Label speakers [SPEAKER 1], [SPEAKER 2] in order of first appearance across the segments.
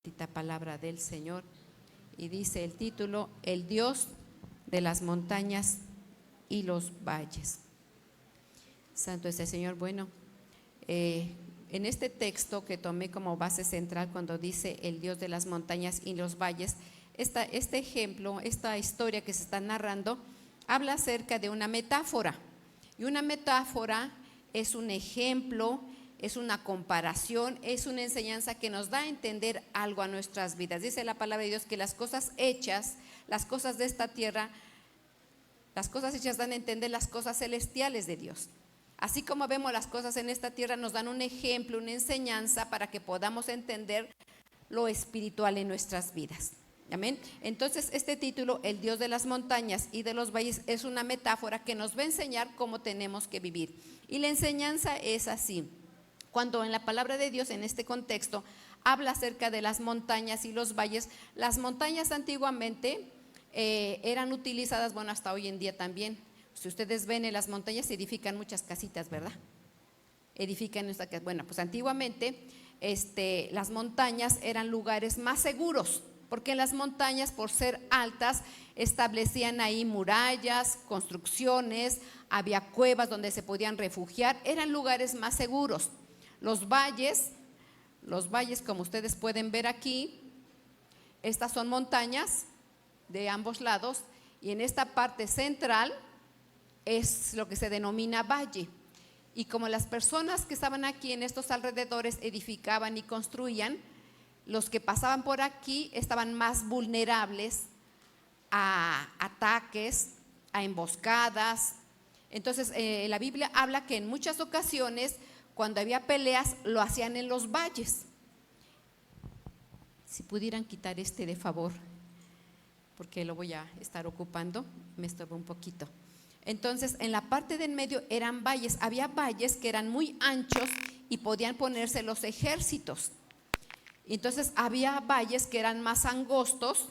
[SPEAKER 1] Bendita palabra del Señor, y dice el título: El Dios de las montañas y los valles. Santo es el Señor. Bueno, en este texto que tomé como base central cuando dice el Dios de las montañas y los valles, este ejemplo, esta historia que se está narrando, habla acerca de una metáfora, y una metáfora es un ejemplo, es una comparación, es una enseñanza que nos da a entender algo a nuestras vidas. Dice la palabra de Dios que las cosas hechas, las cosas de esta tierra, las cosas hechas dan a entender las cosas celestiales de Dios. Así como vemos las cosas en esta tierra, nos dan un ejemplo, una enseñanza para que podamos entender lo espiritual en nuestras vidas. Amén. Entonces, este título, el Dios de las montañas y de los valles, es una metáfora que nos va a enseñar cómo tenemos que vivir. Y la enseñanza es así. Cuando en la palabra de Dios, en este contexto, habla acerca de las montañas y los valles, las montañas antiguamente eran utilizadas, bueno, hasta hoy en día también. Si ustedes ven, en las montañas se edifican muchas casitas, ¿verdad? Bueno, pues antiguamente las montañas eran lugares más seguros, porque en las montañas, por ser altas, establecían ahí murallas, construcciones, había cuevas donde se podían refugiar, eran lugares más seguros. Los valles, como ustedes pueden ver aquí, estas son montañas de ambos lados, y en esta parte central es lo que se denomina valle. Y como las personas que estaban aquí en estos alrededores edificaban y construían, los que pasaban por aquí estaban más vulnerables a ataques, a emboscadas. Entonces la Biblia habla que en muchas ocasiones, cuando había peleas, lo hacían en los valles. Si pudieran quitar de favor, porque lo voy a estar ocupando, me estorbo un poquito. Entonces, en la parte del medio eran valles, había valles que eran muy anchos y podían ponerse los ejércitos. Entonces, había valles que eran más angostos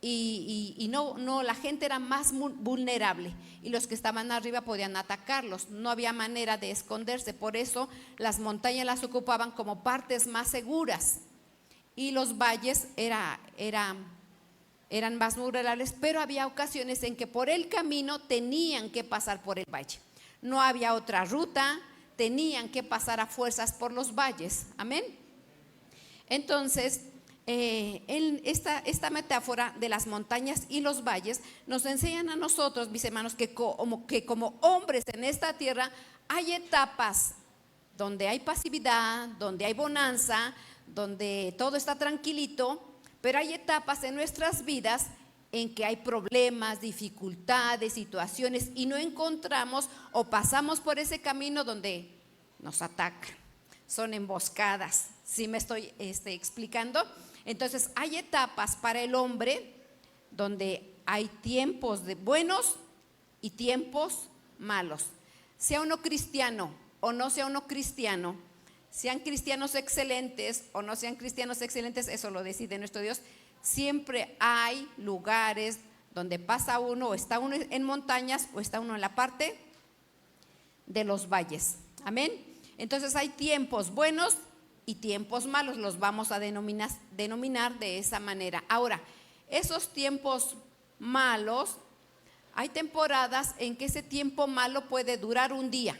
[SPEAKER 1] y no, la gente era más vulnerable, y los que estaban arriba podían atacarlos, no había manera de esconderse. Por eso las montañas las ocupaban como partes más seguras, y los valles eran más vulnerables, pero había ocasiones en que por el camino tenían que pasar por el valle, no había otra ruta, tenían que pasar a fuerzas por los valles. Amén. Entonces, esta metáfora de las montañas y los valles nos enseñan a nosotros, mis hermanos, que como hombres en esta tierra hay etapas donde hay pasividad, donde hay bonanza, donde todo está tranquilito, pero hay etapas en nuestras vidas en que hay problemas, dificultades, situaciones, y no encontramos o pasamos por ese camino donde nos atacan, son emboscadas. ¿Sí me estoy explicando? Entonces hay etapas para el hombre donde hay tiempos de buenos y tiempos malos. Sea uno cristiano o no sea uno cristiano, sean cristianos excelentes o no sean cristianos excelentes, eso lo decide nuestro Dios. Siempre hay lugares donde pasa uno, o está uno en montañas, o está uno en la parte de los valles. Amén. Entonces hay tiempos buenos y tiempos malos, los vamos a denominar de esa manera. Ahora, esos tiempos malos, hay temporadas en que ese tiempo malo puede durar un día.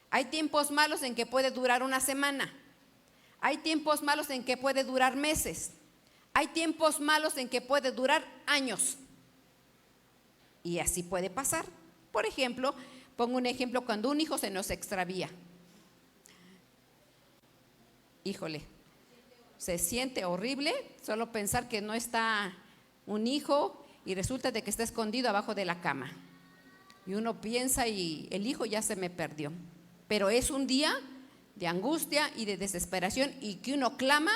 [SPEAKER 1] Hay tiempos malos en que puede durar una semana. Hay tiempos malos en que puede durar meses. Hay tiempos malos en que puede durar años. Y así puede pasar. Por ejemplo, pongo un ejemplo: cuando un hijo se nos extravía. Híjole, se siente horrible solo pensar que no está un hijo y resulta de que está escondido abajo de la cama. Y uno piensa, y el hijo ya se me perdió. Pero es un día de angustia y de desesperación, y que uno clama,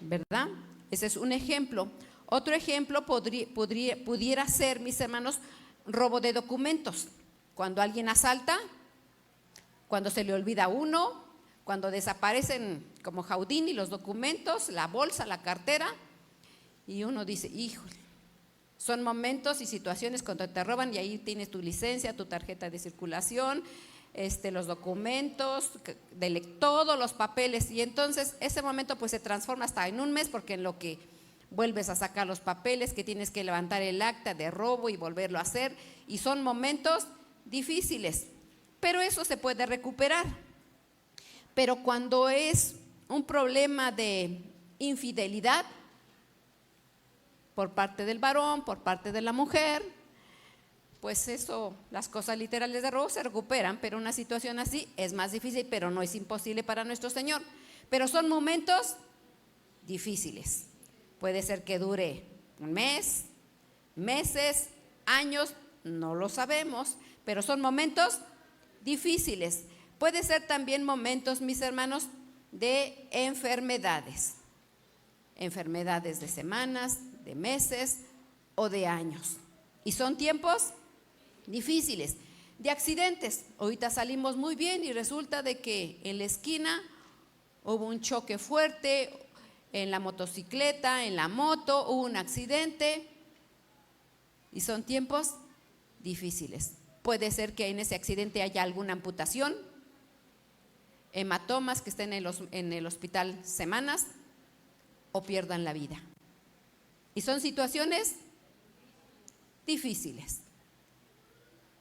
[SPEAKER 1] ¿verdad? Ese es un ejemplo. Otro ejemplo pudiera ser, mis hermanos, robo de documentos. Cuando alguien asalta, cuando se le olvida a uno, cuando desaparecen como Houdini los documentos, la bolsa, la cartera, y uno dice, híjole. Son momentos y situaciones cuando te roban, y ahí tienes tu licencia, tu tarjeta de circulación, los documentos, todos los papeles, y entonces ese momento pues se transforma hasta en un mes, porque en lo que vuelves a sacar los papeles, que tienes que levantar el acta de robo y volverlo a hacer, y son momentos difíciles, pero eso se puede recuperar. Pero cuando es un problema de infidelidad por parte del varón, por parte de la mujer, pues eso, las cosas literales de robo se recuperan, pero una situación así es más difícil, pero no es imposible para nuestro Señor. Pero son momentos difíciles. Puede ser que dure un mes, meses, años, no lo sabemos, pero son momentos difíciles. Puede ser también momentos, mis hermanos, de enfermedades. Enfermedades de semanas, de meses o de años. Y son tiempos difíciles. De accidentes, ahorita salimos muy bien y resulta de que en la esquina hubo un choque fuerte, en la motocicleta, en la moto, hubo un accidente y son tiempos difíciles. Puede ser que en ese accidente haya alguna amputación, hematomas que estén en el hospital semanas o pierdan la vida. Y son situaciones difíciles.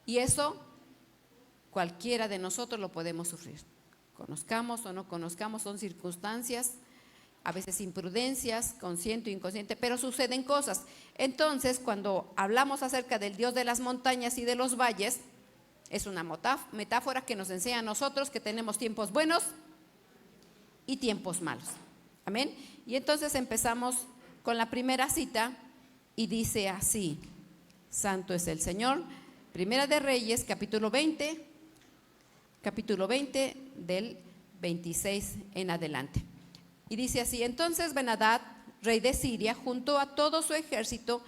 [SPEAKER 1] Y eso cualquiera de nosotros lo podemos sufrir. Conozcamos o no conozcamos, son circunstancias, a veces imprudencias, consciente o inconsciente, pero suceden cosas. Entonces, cuando hablamos acerca del Dios de las montañas y de los valles, es una metáfora que nos enseña a nosotros que tenemos tiempos buenos y tiempos malos. Amén. Y entonces empezamos con la primera cita y dice así: Santo es el Señor. Primera de Reyes, capítulo 20 del 26 en adelante. Y dice así: entonces Ben-Hadad, rey de Siria, juntó a todo su ejército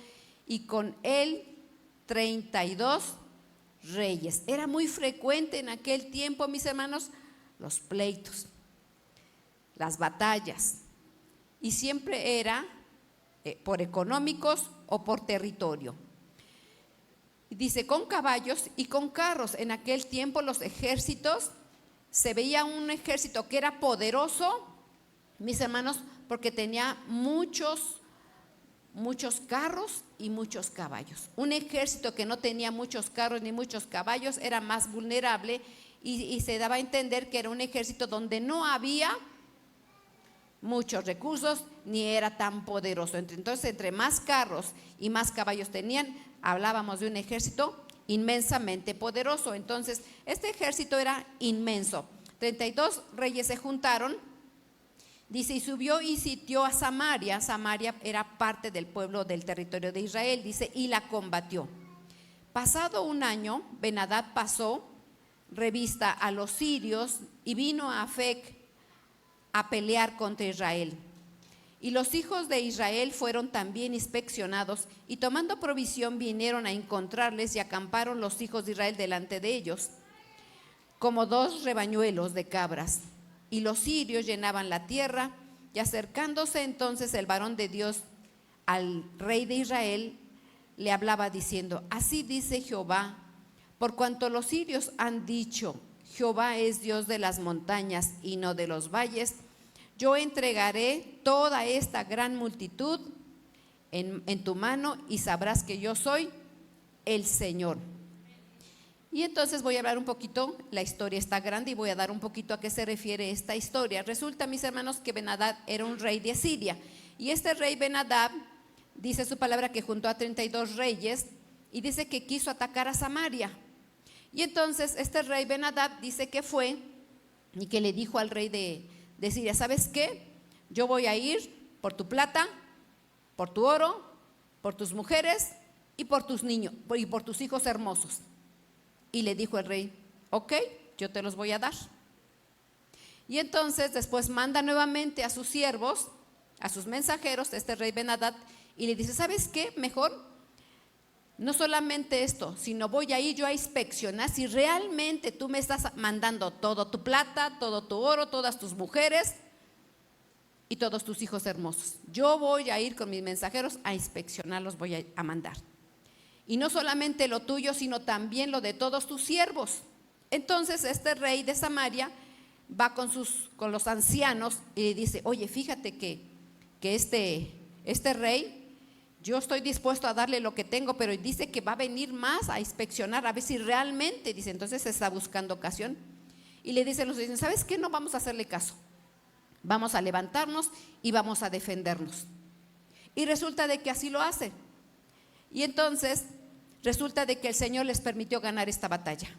[SPEAKER 1] y con él 32 reyes. Era muy frecuente en aquel tiempo, mis hermanos, los pleitos, las batallas, y siempre era por económicos o por territorio. Dice, con caballos y con carros. En aquel tiempo los ejércitos, se veía un ejército que era poderoso, mis hermanos, porque tenía muchos carros y muchos caballos. Un ejército que no tenía muchos carros ni muchos caballos era más vulnerable, y se daba a entender que era un ejército donde no había muchos recursos ni era tan poderoso. Entonces, entre más carros y más caballos tenían, hablábamos de un ejército inmensamente poderoso. Entonces, este ejército era inmenso. 32 reyes se juntaron, dice, y subió y sitió a Samaria. Samaria era parte del pueblo del territorio de Israel, dice, y la combatió. Pasado un año, Ben-Hadad pasó revista a los sirios y vino a Afec a pelear contra Israel. Y los hijos de Israel fueron también inspeccionados, y tomando provisión vinieron a encontrarles, y acamparon los hijos de Israel delante de ellos, como 2 rebañuelos de cabras. Y los sirios llenaban la tierra, y acercándose entonces el varón de Dios al rey de Israel, le hablaba diciendo, así dice Jehová, por cuanto los sirios han dicho, Jehová es Dios de las montañas y no de los valles, yo entregaré toda esta gran multitud en tu mano, y sabrás que yo soy el Señor. Y entonces voy a hablar un poquito, la historia está grande y voy a dar un poquito a qué se refiere esta historia. Resulta, mis hermanos, que Ben-Hadad era un rey de Asiria, y este rey Ben-Hadad, dice su palabra que juntó a 32 reyes, y dice que quiso atacar a Samaria. Y entonces este rey Ben-Hadad dice que fue y que le dijo al rey de Siria, ¿sabes qué? Yo voy a ir por tu plata, por tu oro, por tus mujeres y por tus niños y por tus hijos hermosos. Y le dijo el rey, ok, yo te los voy a dar. Y entonces después manda nuevamente a sus siervos, a sus mensajeros, este rey Ben-Hadad, y le dice, ¿sabes qué? Mejor no solamente esto, sino voy a ir yo a inspeccionar si realmente tú me estás mandando todo tu plata, todo tu oro, todas tus mujeres y todos tus hijos hermosos. Yo voy a ir con mis mensajeros a inspeccionarlos, voy a mandar. Y no solamente lo tuyo, sino también lo de todos tus siervos. Entonces este rey de Samaria va con los ancianos y le dice: oye, fíjate que este rey, yo estoy dispuesto a darle lo que tengo, pero dice que va a venir más a inspeccionar, a ver si realmente, dice, entonces está buscando ocasión. Y le dicen ¿sabes qué? No vamos a hacerle caso, vamos a levantarnos y vamos a defendernos. Y resulta de que así lo hace. Y entonces resulta de que el Señor les permitió ganar esta batalla.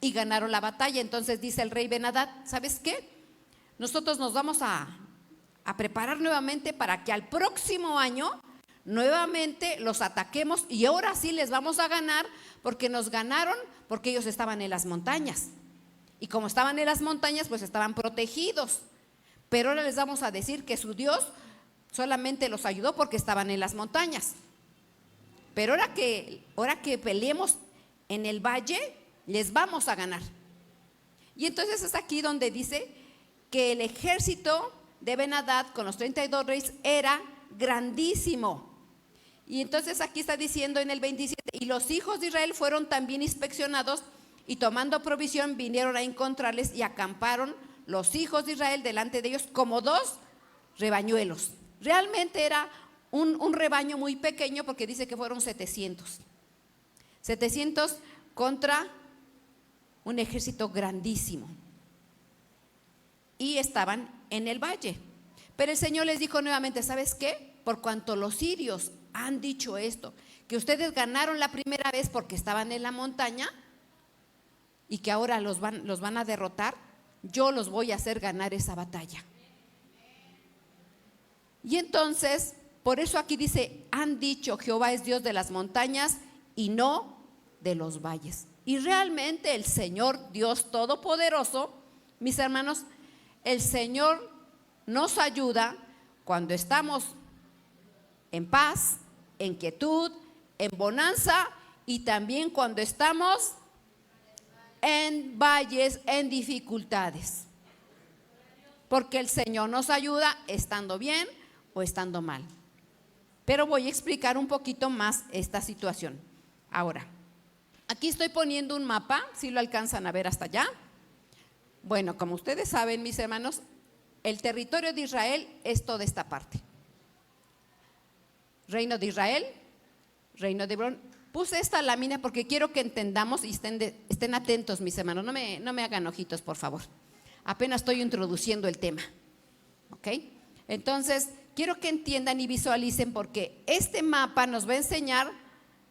[SPEAKER 1] Y ganaron la batalla. Entonces dice el rey Ben-Hadad: ¿sabes qué? Nosotros nos vamos a preparar nuevamente para que al próximo año nuevamente los ataquemos, y ahora sí les vamos a ganar, porque nos ganaron porque ellos estaban en las montañas. Y como estaban en las montañas, pues estaban protegidos. Pero ahora les vamos a decir que su Dios solamente los ayudó porque estaban en las montañas. Pero ahora que peleemos en el valle, les vamos a ganar. Y entonces es aquí donde dice que el ejército de Ben-Hadad con los 32 reyes era grandísimo. Y entonces aquí está diciendo en el 27: y los hijos de Israel fueron también inspeccionados, y tomando provisión vinieron a encontrarles, y acamparon los hijos de Israel delante de ellos como 2 rebañuelos. Realmente era un rebaño muy pequeño, porque dice que fueron 700 contra un ejército grandísimo. Y estaban en el valle. Pero el Señor les dijo nuevamente: ¿sabes qué? Por cuanto los sirios han dicho esto, que ustedes ganaron la primera vez porque estaban en la montaña y que ahora los van a derrotar, yo los voy a hacer ganar esa batalla. Y entonces, por eso aquí dice: han dicho, Jehová es Dios de las montañas y no de los valles. Y realmente el Señor Dios Todopoderoso, mis hermanos, el Señor nos ayuda cuando estamos en paz, en quietud, en bonanza, y también cuando estamos en valles, en dificultades. Porque el Señor nos ayuda estando bien o estando mal. Pero voy a explicar un poquito más esta situación. Ahora, aquí estoy poniendo un mapa, si lo alcanzan a ver hasta allá. Bueno, como ustedes saben, mis hermanos, el territorio de Israel es toda esta parte. Reino de Israel, reino de Hebrón. Puse esta lámina porque quiero que entendamos y estén atentos, mis hermanos. No me hagan ojitos, por favor. Apenas estoy introduciendo el tema. ¿Ok? Entonces, quiero que entiendan y visualicen, porque este mapa nos va a enseñar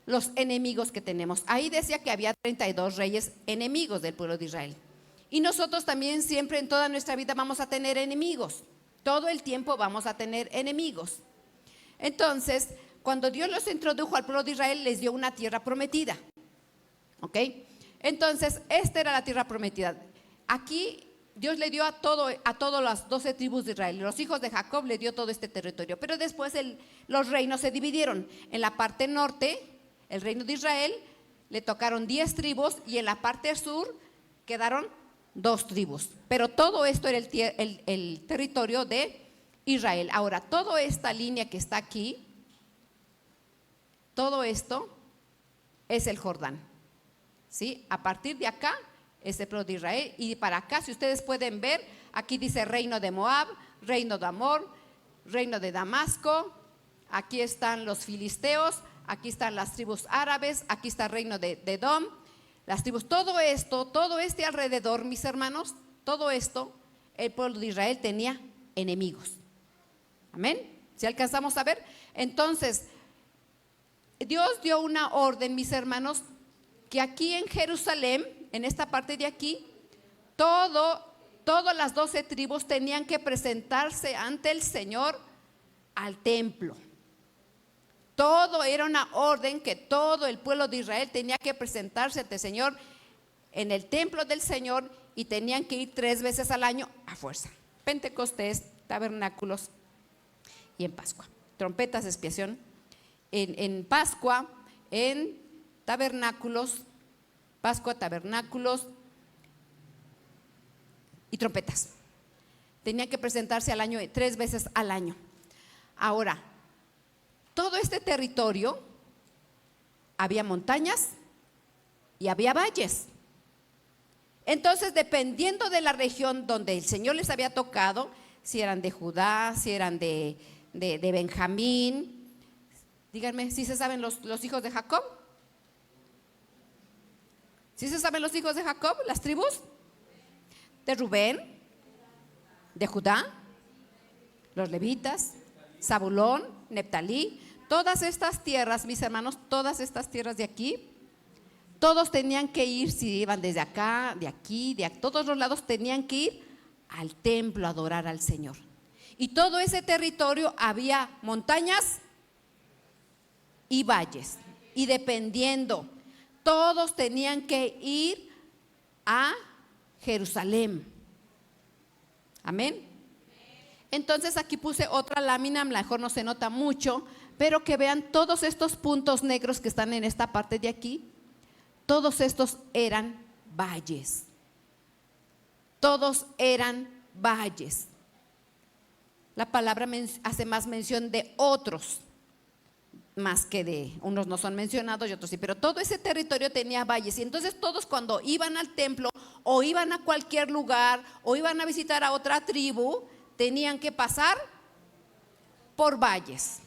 [SPEAKER 1] los enemigos que tenemos. Ahí decía que había 32 reyes enemigos del pueblo de Israel. Y nosotros también siempre en toda nuestra vida vamos a tener enemigos. Todo el tiempo vamos a tener enemigos. Entonces, cuando Dios los introdujo al pueblo de Israel, les dio una tierra prometida. ¿Ok? Entonces, esta era la tierra prometida. Aquí Dios le dio a todas las 12 tribus de Israel. Los hijos de Jacob le dio todo este territorio. Pero después los reinos se dividieron. En la parte norte, el reino de Israel, le tocaron 10 tribus, y en la parte sur quedaron 2 tribus. Pero todo esto era el territorio de Israel. Ahora, toda esta línea que está aquí, todo esto es el Jordán. ¿Sí? A partir de acá es el pueblo de Israel, y para acá, si ustedes pueden ver, aquí dice reino de Moab, reino de Amor, reino de Damasco. Aquí están los filisteos, aquí están las tribus árabes, aquí está el reino de Edom, las tribus. Todo esto, todo este alrededor, mis hermanos, todo esto, el pueblo de Israel tenía enemigos. Amén. ¿Si alcanzamos a ver? Entonces, Dios dio una orden, mis hermanos, que aquí en Jerusalén, en esta parte de aquí, todas las 12 tribus tenían que presentarse ante el Señor al templo. Todo era una orden que todo el pueblo de Israel tenía que presentarse ante el Señor en el templo del Señor, y tenían que ir 3 veces al año a fuerza: Pentecostés, tabernáculos y en Pascua. Trompetas de expiación en Pascua, en tabernáculos, Pascua, tabernáculos y trompetas. Tenían que presentarse al año 3 veces al año. Ahora, todo este territorio, había montañas y había valles. Entonces, dependiendo de la región donde el Señor les había tocado, si eran de Judá, si eran de Benjamín, díganme, ¿sí se saben los hijos de Jacob? ¿Sí se saben los hijos de Jacob, las tribus? De Rubén, de Judá, los levitas, Zabulón, Neftalí, todas estas tierras, mis hermanos, todas estas tierras de aquí, todos tenían que ir, si iban desde acá, de aquí, todos los lados tenían que ir al templo a adorar al Señor. Y todo ese territorio había montañas y valles. Y dependiendo, todos tenían que ir a Jerusalén. Amén. Entonces aquí puse otra lámina, a lo mejor no se nota mucho, pero que vean todos estos puntos negros que están en esta parte de aquí. Todos estos eran valles. Todos eran valles. La palabra hace más mención de otros, más que de unos no son mencionados y otros sí, pero todo ese territorio tenía valles. Y entonces todos, cuando iban al templo o iban a cualquier lugar o iban a visitar a otra tribu, tenían que pasar por valles.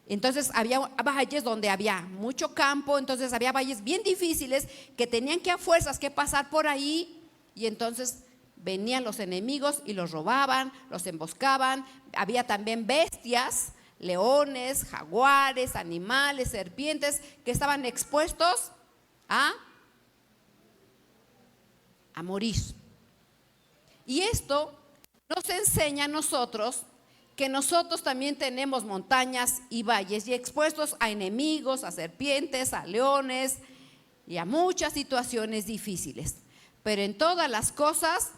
[SPEAKER 1] Entonces había valles donde había mucho campo, entonces había valles bien difíciles que tenían que a fuerzas que pasar por ahí, y entonces venían los enemigos y los robaban, los emboscaban. Había también bestias, leones, jaguares, animales, serpientes que estaban expuestos a morir. Y esto nos enseña a nosotros que nosotros también tenemos montañas y valles y expuestos a enemigos, a serpientes, a leones y a muchas situaciones difíciles. Pero en todas las cosas,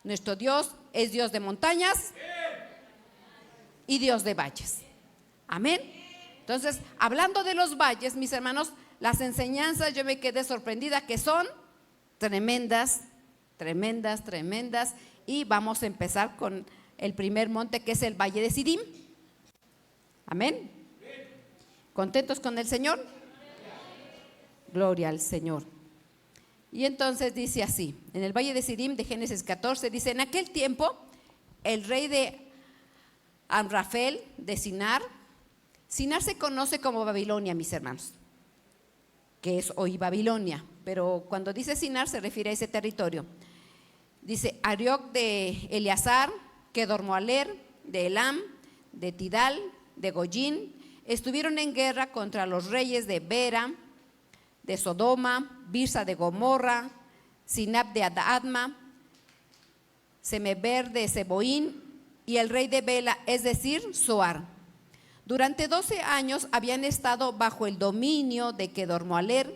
[SPEAKER 1] nuestro Dios es Dios de montañas y Dios de valles. Amén. Entonces, hablando de los valles, mis hermanos, las enseñanzas, yo me quedé sorprendida que son tremendas, tremendas, tremendas. Y vamos a empezar con el primer monte, que es el Valle de Sidim. Amén. ¿Contentos con el Señor? Gloria al Señor. Y entonces dice así, en el Valle de Sidim de Génesis 14, dice: en aquel tiempo el rey de Amrafel de Sinar se conoce como Babilonia, mis hermanos, que es hoy Babilonia, pero cuando dice Sinar se refiere a ese territorio. Dice: Arioc de Eleazar, Kedormoaler, de Elam, de Tidal, de Goyín, estuvieron en guerra contra los reyes de Bera, de Sodoma, Birsa de Gomorra, Sinab de Adma, Semeber de Seboín y el rey de Bela, es decir, Zoar. Durante 12 años habían estado bajo el dominio de Kedormoaler,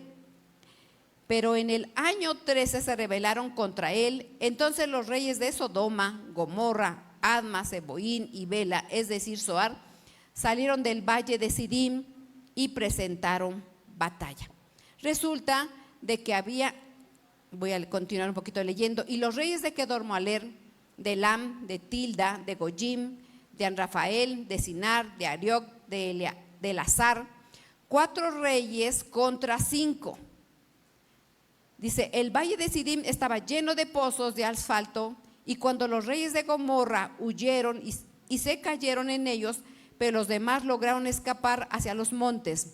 [SPEAKER 1] pero en el año 13 se rebelaron contra él. Entonces los reyes de Sodoma, Gomorra, Adma, Seboín y Bela, es decir, Zoar, salieron del valle de Sidim y presentaron batalla. Resulta de que había, voy a continuar un poquito leyendo, y los reyes de Kedormoaler, de Elam, de Tilda, de Goyim, de Anrafael, de Sinar, de Arioc, de Elazar, 4 reyes contra 5. Dice: el valle de Sidim estaba lleno de pozos de asfalto, y cuando los reyes de Gomorra huyeron y se cayeron en ellos, pero los demás lograron escapar hacia los montes.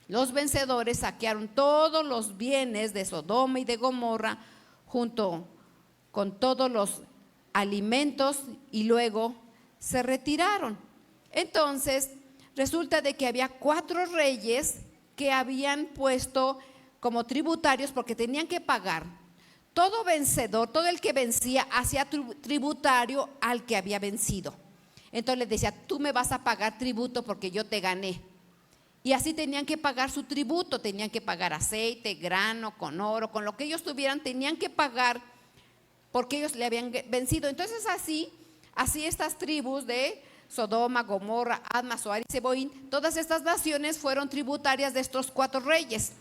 [SPEAKER 1] Los vencedores saquearon todos los bienes de Sodoma y de Gomorra, junto con todos los alimentos, y luego se retiraron. Entonces resulta de que había 4 reyes que habían puesto como tributarios, porque tenían que pagar. Todo vencedor, todo el que vencía, hacía tributario al que había vencido. Entonces les decía: tú me vas a pagar tributo porque yo te gané. Y así tenían que pagar su tributo, tenían que pagar aceite, grano, con oro, con lo que ellos tuvieran, tenían que pagar porque ellos le habían vencido. Entonces así estas tribus de Sodoma, Gomorra, Adma, Zoar y Seboín, todas estas naciones fueron tributarias de estos 4 reyes.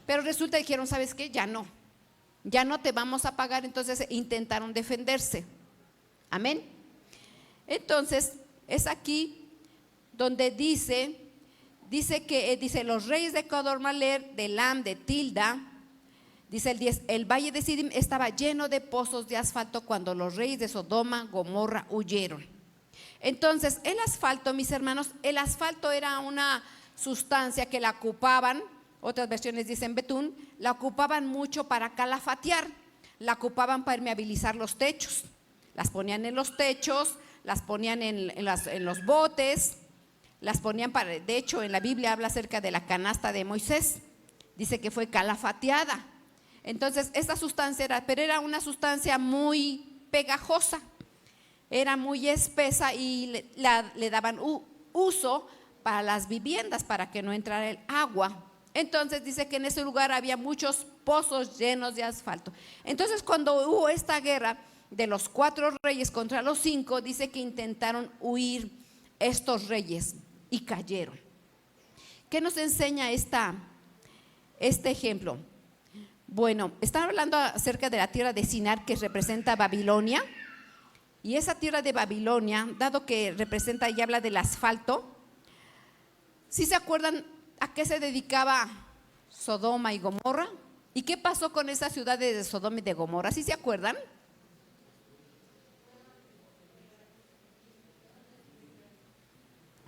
[SPEAKER 1] Pero resulta que dijeron: ¿sabes qué? Ya no te vamos a pagar. Entonces intentaron defenderse. Amén. Entonces es aquí donde dice los reyes de Kedormoaler, de Elam, de Tilda, Dice el 10, el valle de Sidim estaba lleno de pozos de asfalto cuando los reyes de Sodoma, Gomorra huyeron. Entonces, el asfalto, mis hermanos, el asfalto era una sustancia que la ocupaban, otras versiones dicen betún, la ocupaban mucho para calafatear, la ocupaban para permeabilizar los techos, las ponían en los techos, las ponían en los botes, las ponían para, de hecho en la Biblia habla acerca de la canasta de Moisés, dice que fue calafateada. Entonces esta sustancia era una sustancia muy pegajosa, era muy espesa y le daban uso para las viviendas para que no entrara el agua. Entonces dice que en ese lugar había muchos pozos llenos de asfalto. Entonces cuando hubo esta guerra de los 4 reyes contra los 5, dice que intentaron huir estos reyes y cayeron. ¿Qué nos enseña este ejemplo? Bueno, están hablando acerca de la tierra de Sinar, que representa Babilonia. Y esa tierra de Babilonia, dado que representa y habla del asfalto, ¿sí se acuerdan a qué se dedicaba Sodoma y Gomorra? ¿Y qué pasó con esas ciudades de Sodoma y de Gomorra? ¿Sí se acuerdan?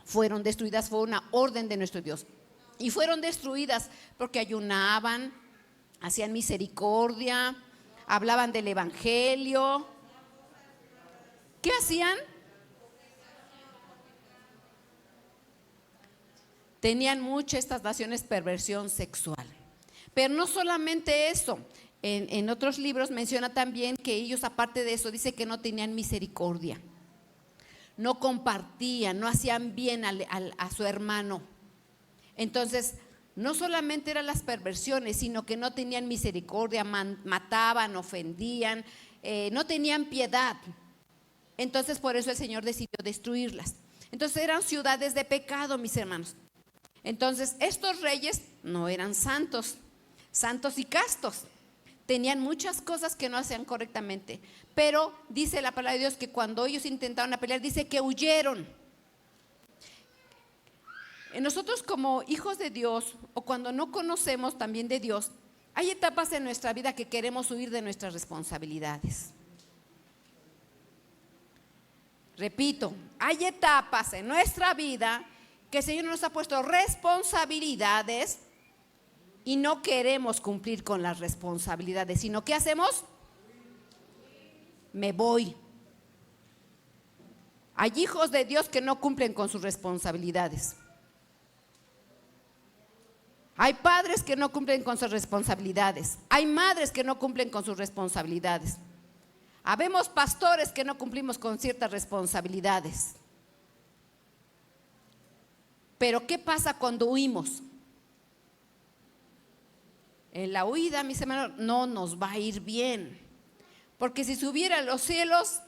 [SPEAKER 1] Fueron destruidas, fue una orden de nuestro Dios. Y fueron destruidas porque ayunaban, hacían misericordia, hablaban del evangelio. ¿Qué hacían? Tenían mucho estas naciones perversión sexual. Pero no solamente eso, en otros libros menciona también que ellos, aparte de eso, dice que no tenían misericordia, no compartían, no hacían bien a su hermano. Entonces, no solamente eran las perversiones, sino que no tenían misericordia, mataban, ofendían, no tenían piedad. Entonces, por eso el Señor decidió destruirlas. Entonces, eran ciudades de pecado, mis hermanos. Entonces, estos reyes no eran santos y castos. Tenían muchas cosas que no hacían correctamente. Pero dice la palabra de Dios que cuando ellos intentaron pelear, dice que huyeron. Nosotros como hijos de Dios, o cuando no conocemos también de Dios, hay etapas en nuestra vida que queremos huir de nuestras responsabilidades. Repito, hay etapas en nuestra vida que el Señor nos ha puesto responsabilidades y no queremos cumplir con las responsabilidades, sino ¿qué hacemos? Me voy. Hay hijos de Dios que no cumplen con sus responsabilidades. Hay padres que no cumplen con sus responsabilidades. Hay madres que no cumplen con sus responsabilidades. Habemos pastores que no cumplimos con ciertas responsabilidades. Pero ¿qué pasa cuando huimos? En la huida, mis hermanos, no nos va a ir bien. Porque si subiera a los cielos,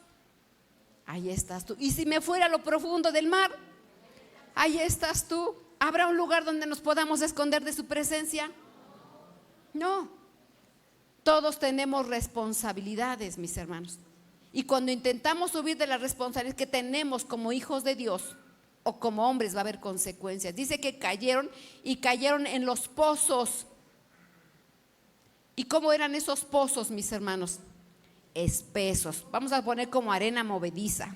[SPEAKER 1] ahí estás tú. Y si me fuera a lo profundo del mar, ahí estás tú. ¿Habrá un lugar donde nos podamos esconder de su presencia? No. Todos tenemos responsabilidades, mis hermanos. Y cuando intentamos huir de las responsabilidades que tenemos como hijos de Dios o como hombres, va a haber consecuencias. Dice que cayeron en los pozos. ¿Y cómo eran esos pozos, mis hermanos? Espesos. Vamos a poner como arena movediza.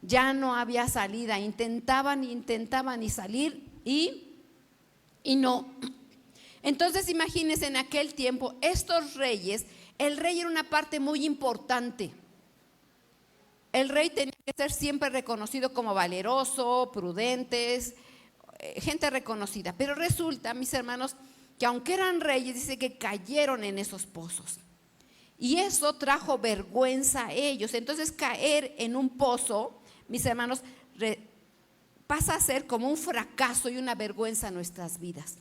[SPEAKER 1] Ya no había salida. Intentaban y salir y no. Entonces imagínense, en aquel tiempo estos reyes, el rey era una parte muy importante. El rey tenía que ser siempre reconocido como valeroso, prudentes, gente reconocida. Pero resulta, mis hermanos, que aunque eran reyes, dice que cayeron en esos pozos. Y eso trajo vergüenza a ellos. Entonces caer en un pozo, mis hermanos, pasa a ser como un fracaso y una vergüenza en nuestras vidas.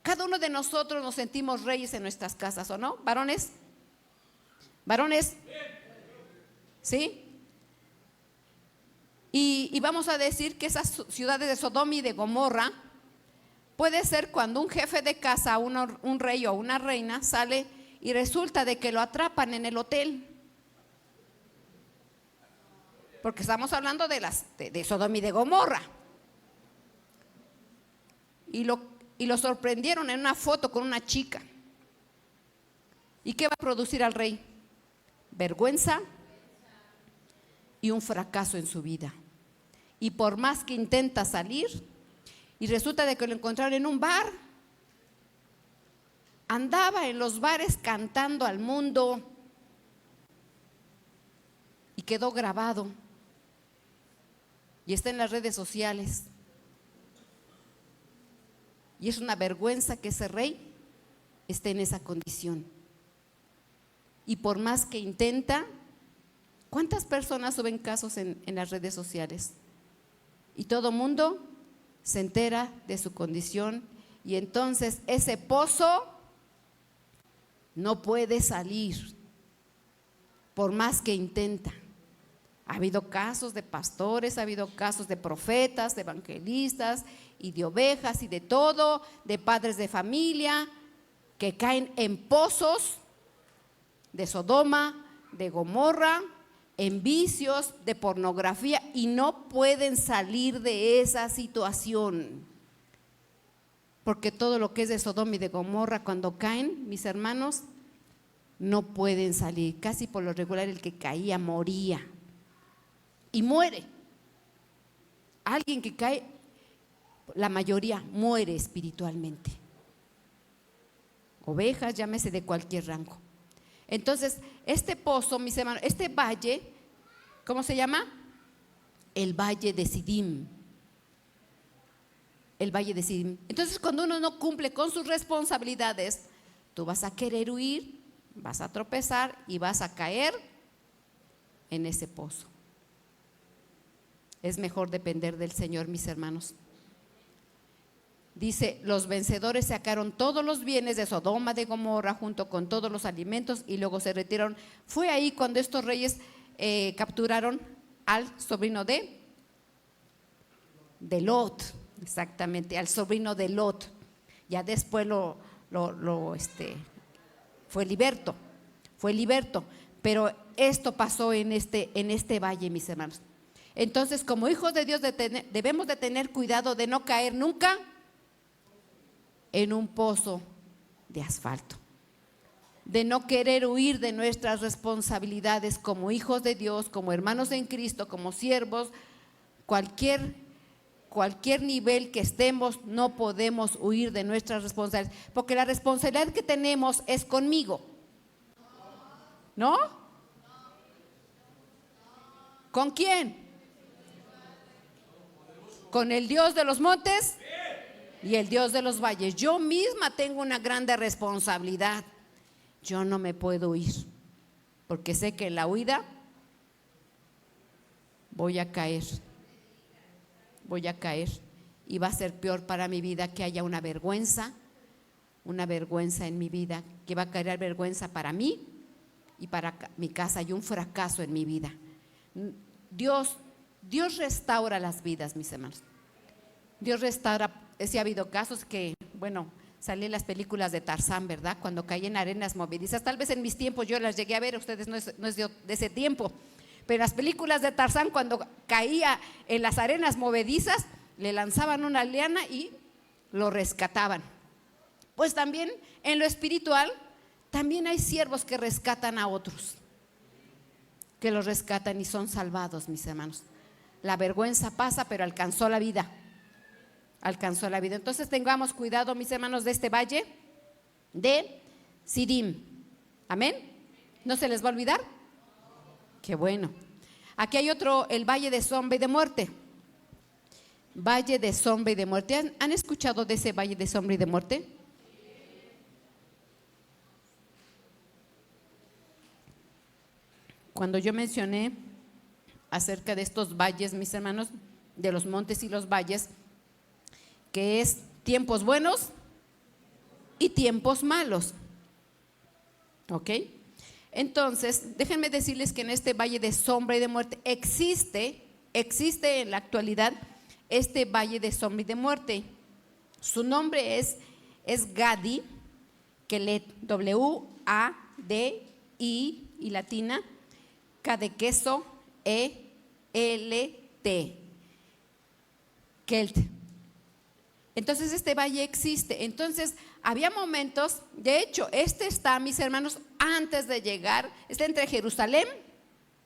[SPEAKER 1] Cada uno de nosotros nos sentimos reyes en nuestras casas, ¿o no? ¿Varones? ¿Varones? ¿Sí? Y vamos a decir que esas ciudades de Sodoma y de Gomorra, puede ser cuando un jefe de casa, un rey o una reina sale y resulta de que lo atrapan en el hotel. Porque estamos hablando de Sodoma y de Gomorra. Y lo sorprendieron en una foto con una chica. ¿Y qué va a producir al rey? Vergüenza y un fracaso en su vida. Y por más que intenta salir, y resulta de que lo encontraron en un bar, andaba en los bares cantando al mundo y quedó grabado y está en las redes sociales. Y es una vergüenza que ese rey esté en esa condición. Y por más que intenta, ¿cuántas personas suben casos en las redes sociales? Y todo mundo se entera de su condición, y entonces ese pozo no puede salir por más que intenta. Ha habido casos de pastores, ha habido casos de profetas, de evangelistas y de ovejas y de todo, de padres de familia que caen en pozos de Sodoma, de Gomorra, en vicios, de pornografía, y no pueden salir de esa situación. Porque todo lo que es de Sodoma y de Gomorra, cuando caen, mis hermanos, no pueden salir. Casi por lo regular el que caía moría y muere. Alguien que cae, la mayoría muere espiritualmente. Ovejas, llámese de cualquier rango. Entonces, este pozo, mis hermanos, este valle, ¿cómo se llama? El valle de Sidim. El valle de Sidim. Entonces, cuando uno no cumple con sus responsabilidades, tú vas a querer huir, vas a tropezar y vas a caer en ese pozo. Es mejor depender del Señor, mis hermanos. Dice, los vencedores sacaron todos los bienes de Sodoma, de Gomorra, junto con todos los alimentos, y luego se retiraron. Fue ahí cuando estos reyes capturaron al sobrino de Lot, exactamente, al sobrino de Lot. Ya después fue liberto, pero esto pasó en este valle, mis hermanos. Entonces, como hijos de Dios debemos de tener cuidado de no caer nunca en un pozo de asfalto, de no querer huir de nuestras responsabilidades como hijos de Dios, como hermanos en Cristo, como siervos, cualquier nivel que estemos, no podemos huir de nuestras responsabilidades, porque la responsabilidad que tenemos es conmigo, ¿no? ¿Con quién? ¿Con el Dios de los montes y el Dios de los valles? Yo misma tengo una grande responsabilidad. Yo no me puedo huir, porque sé que en la huida voy a caer y va a ser peor para mi vida que haya una vergüenza en mi vida, que va a caer vergüenza para mí y para mi casa, y un fracaso en mi vida. Dios restaura las vidas, mis hermanos. Dios restaura. Sí ha habido casos que, salían las películas de Tarzán, ¿verdad? Cuando caí en arenas movedizas. Tal vez en mis tiempos yo las llegué a ver, ustedes no es de ese tiempo. Pero las películas de Tarzán, cuando caía en las arenas movedizas, le lanzaban una liana y lo rescataban. Pues también en lo espiritual, también hay siervos que rescatan a otros, que los rescatan y son salvados, mis hermanos. La vergüenza pasa, pero alcanzó la vida. Entonces tengamos cuidado, mis hermanos, de este valle de Sidim. Amén. ¿No se les va a olvidar? Qué bueno. Aquí hay otro, el valle de sombra y de muerte. Valle de sombra y de muerte. ¿Han escuchado de ese valle de sombra y de muerte? Cuando yo mencioné acerca de estos valles, mis hermanos, de los montes y los valles, que es tiempos buenos y tiempos malos. ¿Ok? Entonces, déjenme decirles que en este valle de sombra y de muerte existe en la actualidad este valle de sombra y de muerte. Su nombre es Gadi, que lee W-A-D-I y latina, K de queso, E-L-T. Kelt. Entonces este valle existe. Entonces había momentos, de hecho, este está, mis hermanos, antes de llegar, está entre Jerusalén,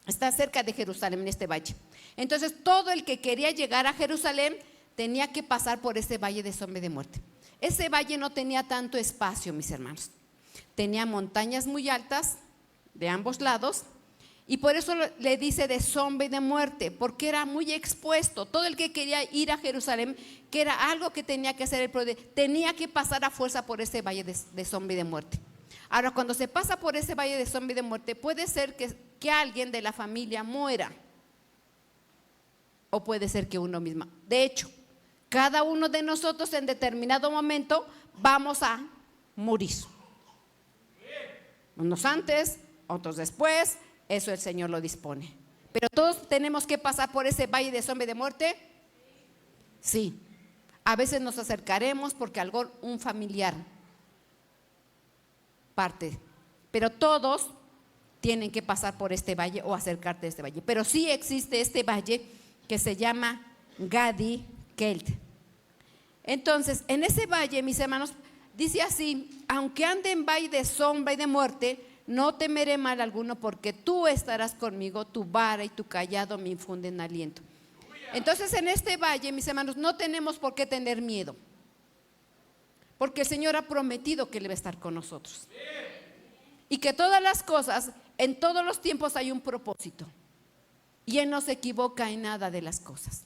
[SPEAKER 1] está cerca de Jerusalén en este valle. Entonces todo el que quería llegar a Jerusalén tenía que pasar por ese valle de sombra y de muerte. Ese valle no tenía tanto espacio, mis hermanos. Tenía montañas muy altas de ambos lados, y por eso le dice de sombra y de muerte, porque era muy expuesto. Todo el que quería ir a Jerusalén, que era algo que tenía que hacer el pueblo, tenía que pasar a fuerza por ese valle de sombra y de muerte. Ahora, cuando se pasa por ese valle de sombra y de muerte, puede ser que alguien de la familia muera, o puede ser que uno mismo. De hecho, cada uno de nosotros en determinado momento vamos a morir. Unos antes, otros después. Eso el Señor lo dispone. Pero todos tenemos que pasar por ese valle de sombra y de muerte. Sí. A veces nos acercaremos porque un familiar parte. Pero todos tienen que pasar por este valle o acercarte a este valle. Pero sí existe este valle que se llama Gadi Kelt. Entonces, en ese valle, mis hermanos, dice así: aunque ande en valle de sombra y de muerte, no temeré mal alguno, porque tú estarás conmigo, tu vara y tu callado me infunden aliento. Entonces en este valle, mis hermanos, no tenemos por qué tener miedo, porque el Señor ha prometido que Él va a estar con nosotros, y que todas las cosas, en todos los tiempos hay un propósito, y Él no se equivoca en nada de las cosas.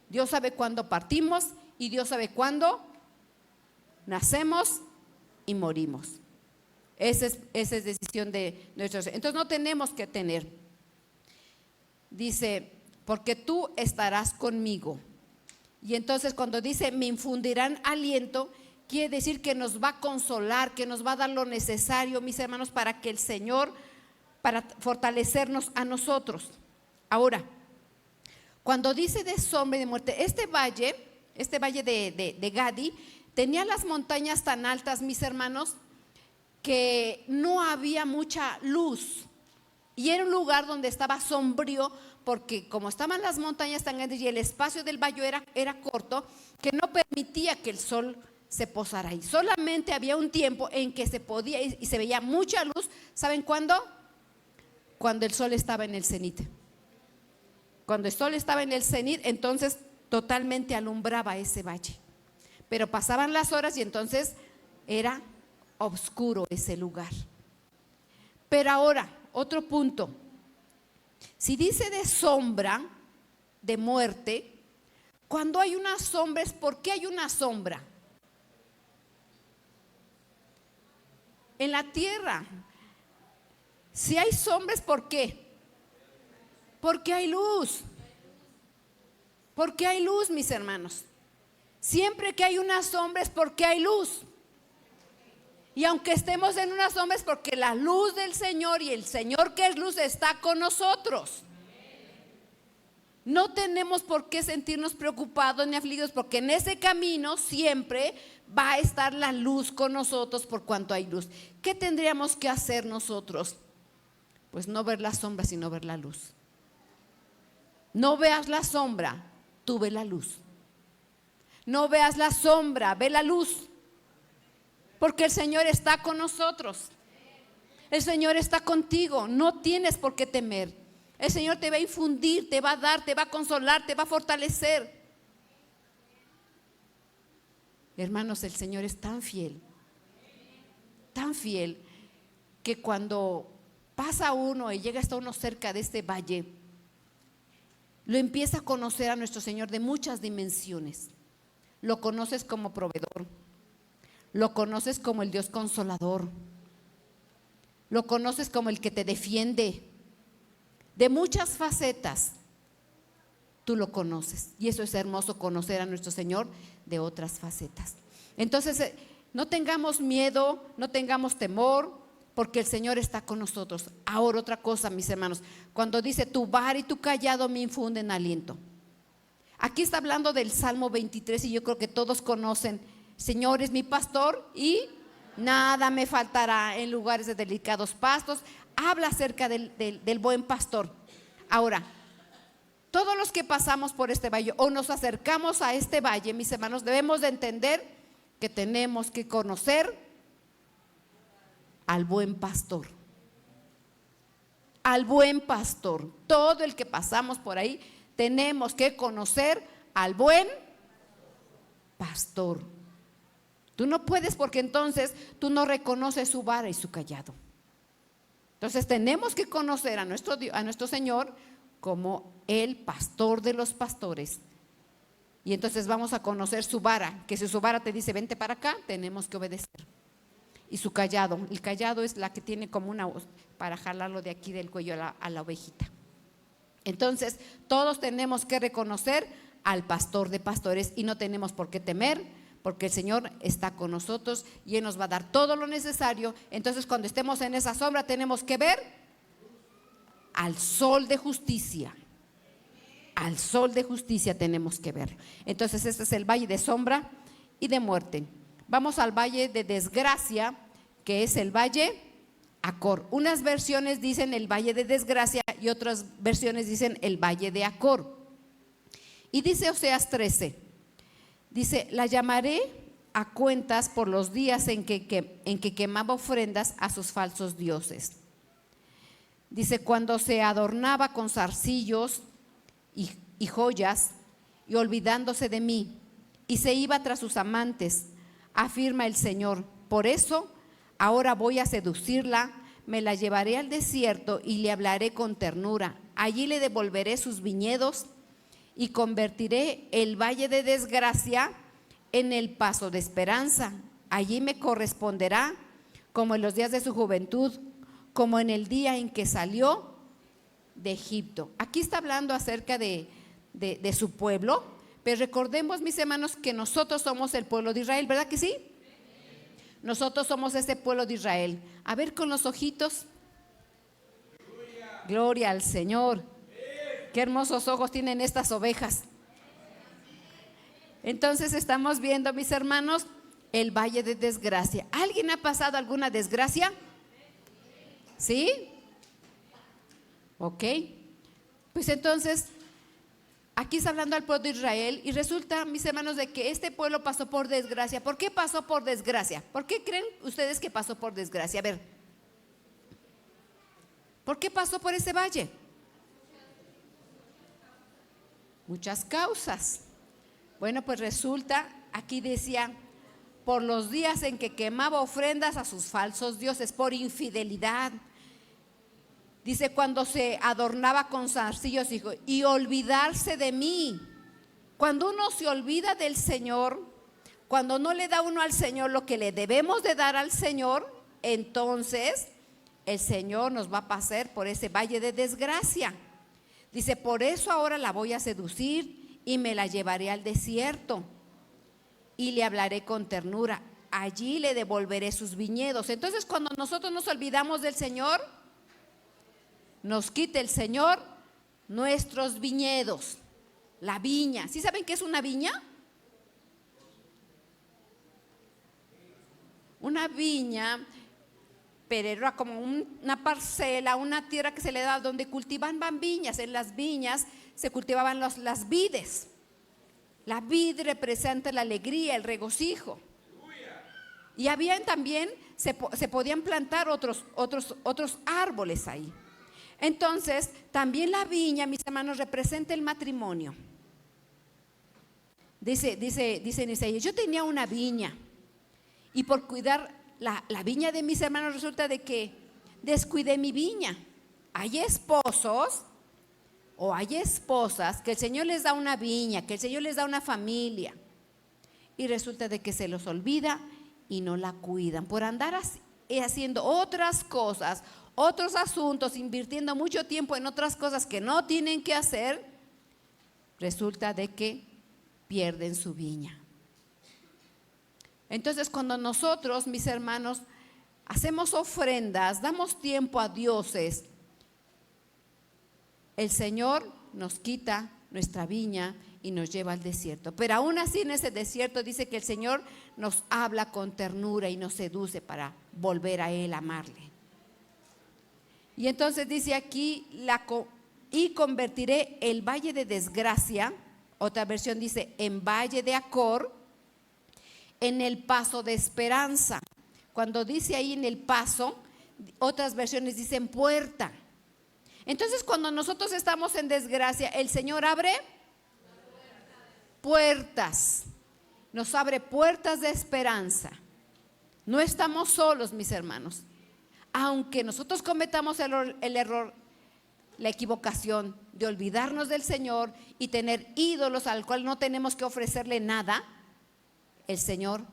[SPEAKER 1] Dios sabe cuándo partimos y Dios sabe cuándo nacemos y morimos. Esa es decisión de nuestros. Entonces no tenemos que tener. Dice, porque tú estarás conmigo. Y entonces cuando dice me infundirán aliento, quiere decir que nos va a consolar, que nos va a dar lo necesario, mis hermanos, para que el Señor, para fortalecernos a nosotros. Ahora, cuando dice de sombra y de muerte, este valle de Gadi tenía las montañas tan altas, mis hermanos, que no había mucha luz, y era un lugar donde estaba sombrío, porque como estaban las montañas tan grandes y el espacio del valle era corto, que no permitía que el sol se posara ahí. Solamente había un tiempo en que se podía y se veía mucha luz. ¿Saben cuándo? Cuando el sol estaba en el cenit. Cuando el sol estaba en el cenit, entonces totalmente alumbraba ese valle. Pero pasaban las horas y entonces era oscuro ese lugar. Pero ahora, otro punto. Si dice de sombra, de muerte, cuando hay una sombra, ¿es por qué hay una sombra? En la tierra, si hay sombras, ¿por qué? Porque hay luz. Porque hay luz, mis hermanos. Siempre que hay una sombra es porque hay luz. Y aunque estemos en una sombra es porque la luz del Señor y el Señor que es luz está con nosotros. No tenemos por qué sentirnos preocupados ni afligidos, porque en ese camino siempre va a estar la luz con nosotros por cuanto hay luz. ¿Qué tendríamos que hacer nosotros? Pues no ver la sombra, sino ver la luz. No veas la sombra, tú ve la luz. No veas la sombra, ve la luz. Porque el Señor está con nosotros. El Señor está contigo. No tienes por qué temer. El Señor te va a infundir, te va a dar, te va a consolar, te va a fortalecer. Hermanos, el Señor es tan fiel, que cuando pasa uno y llega hasta uno cerca de este valle, lo empieza a conocer a nuestro Señor de muchas dimensiones. Lo conoces como proveedor. Lo conoces como el Dios consolador. Lo conoces como el que te defiende. De muchas facetas, tú lo conoces. Y eso es hermoso, conocer a nuestro Señor de otras facetas. Entonces, no tengamos miedo, no tengamos temor, porque el Señor está con nosotros. Ahora otra cosa, mis hermanos, cuando dice tu vara y tu callado me infunden aliento. Aquí está hablando del Salmo 23 y yo creo que todos conocen. Señor es mi pastor y nada me faltará. En lugares de delicados pastos. Habla acerca del buen pastor. Ahora, todos los que pasamos por este valle o nos acercamos a este valle, mis hermanos, debemos de entender que tenemos que conocer al buen pastor. Al buen pastor. Todo el que pasamos por ahí tenemos que conocer al buen pastor. Tú no puedes, porque entonces tú no reconoces su vara y su cayado. Entonces tenemos que conocer a nuestro Señor como el pastor de los pastores. Y entonces vamos a conocer su vara, que si su vara te dice vente para acá, tenemos que obedecer. Y su cayado, el cayado es la que tiene como una hoz para jalarlo de aquí del cuello a la ovejita. Entonces todos tenemos que reconocer al pastor de pastores y no tenemos por qué temer, porque el Señor está con nosotros y Él nos va a dar todo lo necesario. Entonces cuando estemos en esa sombra tenemos que ver al sol de justicia. Al sol de justicia tenemos que ver. Entonces este es el valle de sombra y de muerte. Vamos al valle de desgracia, que es el valle Acor. Unas versiones dicen el valle de desgracia y otras versiones dicen el valle de Acor. Y dice Oseas 13, dice: la llamaré a cuentas por los días en que quemaba ofrendas a sus falsos dioses. Dice: cuando se adornaba con zarcillos y joyas, y olvidándose de mí, y se iba tras sus amantes, afirma el Señor. Por eso ahora voy a seducirla, me la llevaré al desierto y le hablaré con ternura. Allí le devolveré sus viñedos y convertiré el valle de desgracia en el paso de esperanza. Allí me corresponderá como en los días de su juventud, como en el día en que salió de Egipto. Aquí está hablando acerca de su pueblo, pero recordemos, mis hermanos, que nosotros somos el pueblo de Israel, ¿verdad que sí? Nosotros somos ese pueblo de Israel. A ver con los ojitos. Gloria al Señor. Qué hermosos ojos tienen estas ovejas. Entonces estamos viendo, mis hermanos, el valle de desgracia. ¿Alguien ha pasado alguna desgracia? ¿Sí? Ok. Pues entonces, aquí está hablando al pueblo de Israel y resulta, mis hermanos, de que este pueblo pasó por desgracia. ¿Por qué pasó por desgracia? ¿Por qué creen ustedes que pasó por desgracia? A ver, ¿por qué pasó por ese valle? Muchas causas. Bueno, pues resulta, aquí decía, por los días en que quemaba ofrendas a sus falsos dioses, por infidelidad. Dice: cuando se adornaba con zarcillos y olvidarse de mí. Cuando uno se olvida del Señor, cuando no le da uno al Señor lo que le debemos de dar al Señor, entonces el Señor nos va a pasar por ese valle de desgracia. Dice: por eso ahora la voy a seducir y me la llevaré al desierto y le hablaré con ternura. Allí le devolveré sus viñedos. Entonces, cuando nosotros nos olvidamos del Señor, nos quita el Señor nuestros viñedos, la viña. ¿Sí saben qué es una viña? Una viña, pero era como una parcela, una tierra que se le daba donde cultivaban viñas. En las viñas se cultivaban las vides. La vid representa la alegría, el regocijo. Y habían también, se podían plantar otros árboles ahí. Entonces, también la viña, mis hermanos, representa el matrimonio. Dice en Isaías: yo tenía una viña y por cuidar la viña de mis hermanos resulta de que descuidé mi viña. Hay esposos o hay esposas que el Señor les da una viña, que el Señor les da una familia y resulta de que se los olvida y no la cuidan por andar haciendo otras cosas, otros asuntos, invirtiendo mucho tiempo en otras cosas que no tienen que hacer. Resulta de que pierden su viña. Entonces, cuando nosotros, mis hermanos, hacemos ofrendas, damos tiempo a dioses, el Señor nos quita nuestra viña y nos lleva al desierto. Pero aún así, en ese desierto dice que el Señor nos habla con ternura y nos seduce para volver a Él, amarle. Y entonces dice aquí, y convertiré el valle de desgracia, otra versión dice en valle de Acor, en el paso de esperanza. Cuando dice ahí en el paso, otras versiones dicen puerta. Entonces, cuando nosotros estamos en desgracia, el Señor abre puertas, nos abre puertas de esperanza. No estamos solos, mis hermanos. Aunque nosotros cometamos el error, la equivocación de olvidarnos del Señor y tener ídolos al cual no tenemos que ofrecerle nada, el Señor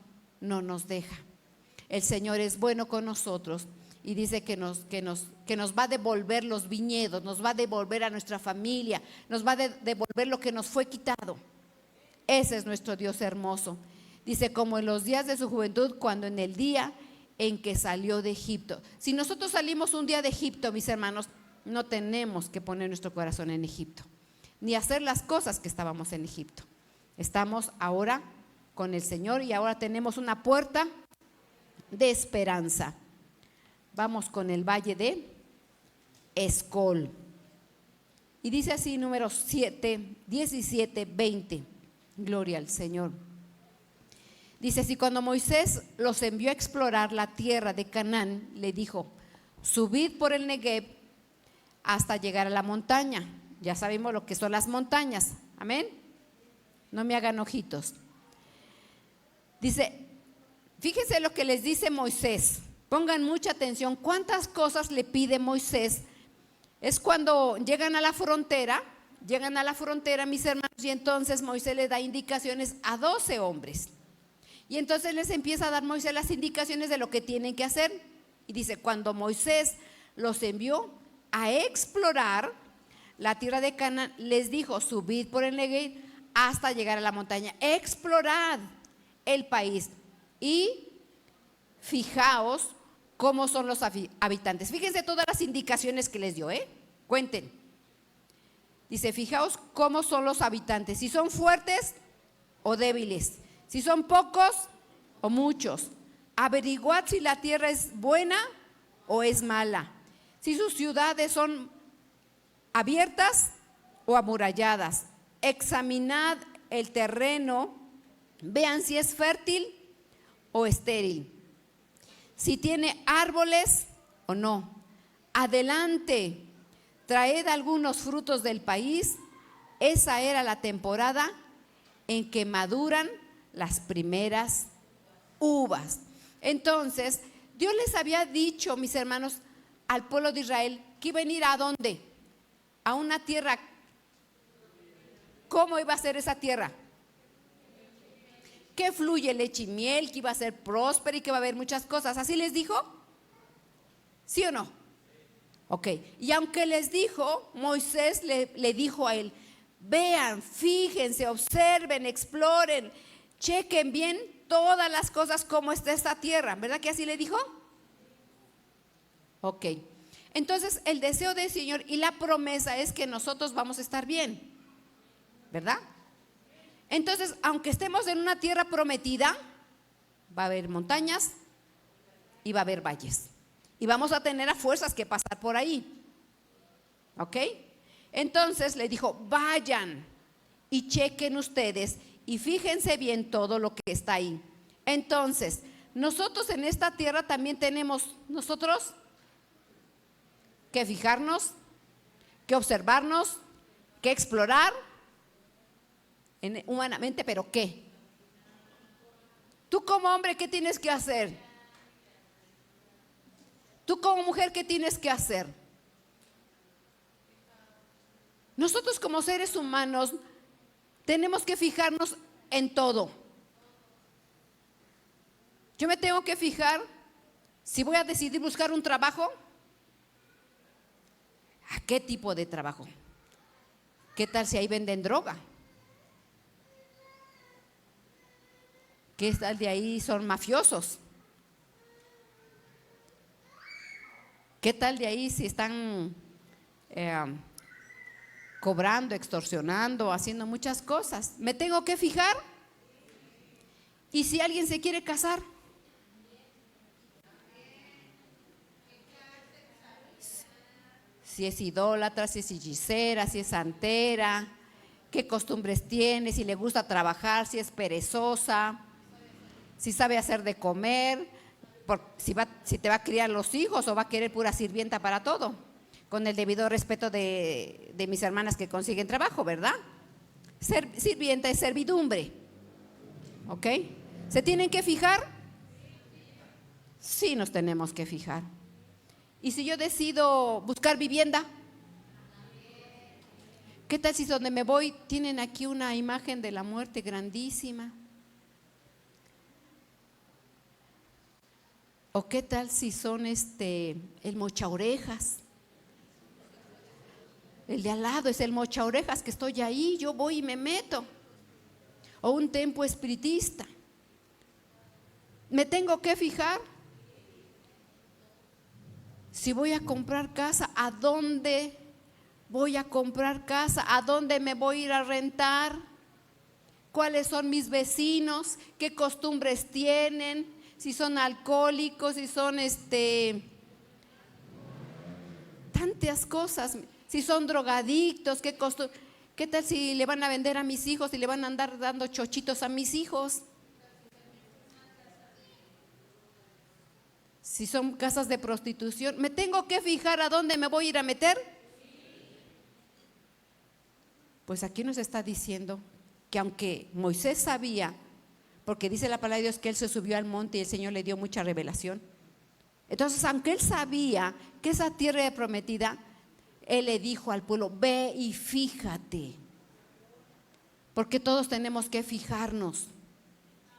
[SPEAKER 1] no nos deja. El Señor es bueno con nosotros y dice que nos va a devolver los viñedos, nos va a devolver a nuestra familia, nos va a devolver lo que nos fue quitado. Ese es nuestro Dios hermoso. Dice, como en los días de su juventud, cuando en el día en que salió de Egipto. Si nosotros salimos un día de Egipto, mis hermanos, no tenemos que poner nuestro corazón en Egipto, ni hacer las cosas que estábamos en Egipto. Estamos ahora con el Señor y ahora tenemos una puerta de esperanza. Vamos con el valle de Escol. Y dice así, números 7, 17, 20. Gloria al Señor. Dice, si cuando Moisés los envió a explorar la tierra de Canaán, le dijo, subid por el Negev hasta llegar a la montaña. Ya sabemos lo que son las montañas, amén. No me hagan ojitos. Dice, fíjense lo que les dice Moisés. Pongan mucha atención. ¿Cuántas cosas le pide Moisés? Es cuando llegan a la frontera, mis hermanos, y entonces Moisés le da indicaciones a 12 hombres. Y entonces les empieza a dar Moisés las indicaciones de lo que tienen que hacer. Y dice, cuando Moisés los envió a explorar la tierra de Canaán, les dijo, subid por el Negev hasta llegar a la montaña, explorad el país y fijaos cómo son los habitantes. Fíjense todas las indicaciones que les dio, cuenten. Dice, fijaos cómo son los habitantes, si son fuertes o débiles, si son pocos o muchos. Averiguad si la tierra es buena o es mala, si sus ciudades son abiertas o amuralladas. Examinad el terreno, vean si es fértil o estéril, si tiene árboles o no. Adelante, traed algunos frutos del país. Esa era la temporada en que maduran las primeras uvas. Entonces, Dios les había dicho, mis hermanos, al pueblo de Israel que iba a ir ¿a dónde? A una tierra. ¿Cómo iba a ser esa tierra? Que fluye leche y miel, que iba a ser próspera y que va a haber muchas cosas. ¿Así les dijo? ¿Sí o no? Ok. Y aunque les dijo, Moisés le dijo a él, vean, fíjense, observen, exploren, chequen bien todas las cosas como está esta tierra. ¿Verdad que así le dijo? Ok. Entonces el deseo del Señor y la promesa es que nosotros vamos a estar bien, ¿verdad? Entonces, aunque estemos en una tierra prometida, va a haber montañas y va a haber valles. Y vamos a tener a fuerzas que pasar por ahí. ¿Ok? Entonces le dijo, vayan y chequen ustedes y fíjense bien todo lo que está ahí. Entonces, nosotros en esta tierra también tenemos nosotros que fijarnos, que observarnos, que explorar humanamente, pero ¿qué? Tú como hombre, ¿qué tienes que hacer? Tú como mujer, ¿qué tienes que hacer? Nosotros como seres humanos tenemos que fijarnos en todo. Yo me tengo que fijar si voy a decidir buscar un trabajo, ¿a qué tipo de trabajo? ¿Qué tal si ahí venden droga? ¿Qué tal de ahí son mafiosos? ¿Qué tal de ahí si están cobrando, extorsionando, haciendo muchas cosas? ¿Me tengo que fijar? ¿Y si alguien se quiere casar? si es idólatra, si es hechicera, si es santera, qué costumbres tiene, si le gusta trabajar, si es perezosa, si sabe hacer de comer, si te va a criar los hijos o va a querer pura sirvienta para todo, con el debido respeto de mis hermanas que consiguen trabajo, ¿verdad? Sirvienta es servidumbre, ¿ok? ¿Se tienen que fijar? Sí, nos tenemos que fijar. ¿Y si yo decido buscar vivienda? ¿Qué tal si donde me voy tienen aquí una imagen de la muerte grandísima? ¿O qué tal si son el mochaorejas? El de al lado es el mochaorejas que estoy ahí, yo voy y me meto. O un templo espiritista. ¿Me tengo que fijar? Si voy a comprar casa, ¿a dónde voy a comprar casa? ¿A dónde me voy a ir a rentar? ¿Cuáles son mis vecinos? ¿Qué costumbres tienen? Si son alcohólicos, si son tantas cosas, si son drogadictos, ¿qué tal si le van a vender a mis hijos y le van a andar dando chochitos a mis hijos? Si son casas de prostitución, ¿me tengo que fijar a dónde me voy a ir a meter? Pues aquí nos está diciendo que aunque Moisés sabía, porque dice la palabra de Dios que él se subió al monte y el Señor le dio mucha revelación. Entonces, aunque él sabía que esa tierra era prometida, él le dijo al pueblo, ve y fíjate. Porque todos tenemos que fijarnos,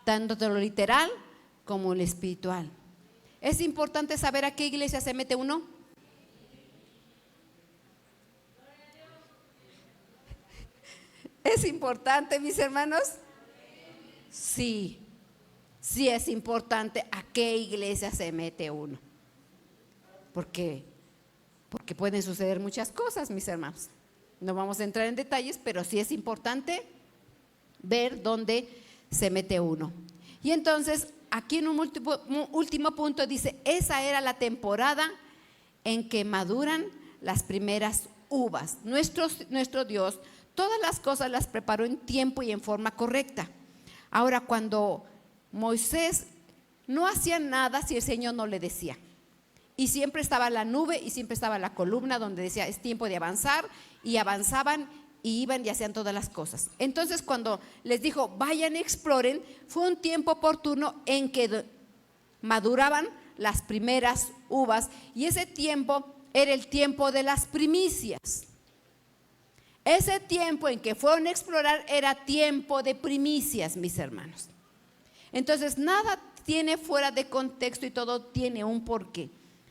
[SPEAKER 1] tanto de lo literal como lo espiritual. ¿Es importante saber a qué iglesia se mete uno? ¿Es importante, mis hermanos? Sí, sí es importante a qué iglesia se mete uno. Porque pueden suceder muchas cosas, mis hermanos. No vamos a entrar en detalles, pero sí es importante ver dónde se mete uno. Y entonces, aquí en un último punto dice, esa era la temporada en que maduran las primeras uvas. Nuestro Dios, todas las cosas las preparó en tiempo y en forma correcta. Ahora, cuando Moisés no hacía nada si el Señor no le decía. Y siempre estaba la nube y siempre estaba la columna donde decía, es tiempo de avanzar, y avanzaban y iban y hacían todas las cosas. Entonces, cuando les dijo, vayan, exploren, fue un tiempo oportuno en que maduraban las primeras uvas, y ese tiempo era el tiempo de las primicias. Ese tiempo en que fueron a explorar era tiempo de primicias, mis hermanos. Entonces, nada tiene fuera de contexto y todo tiene un porqué.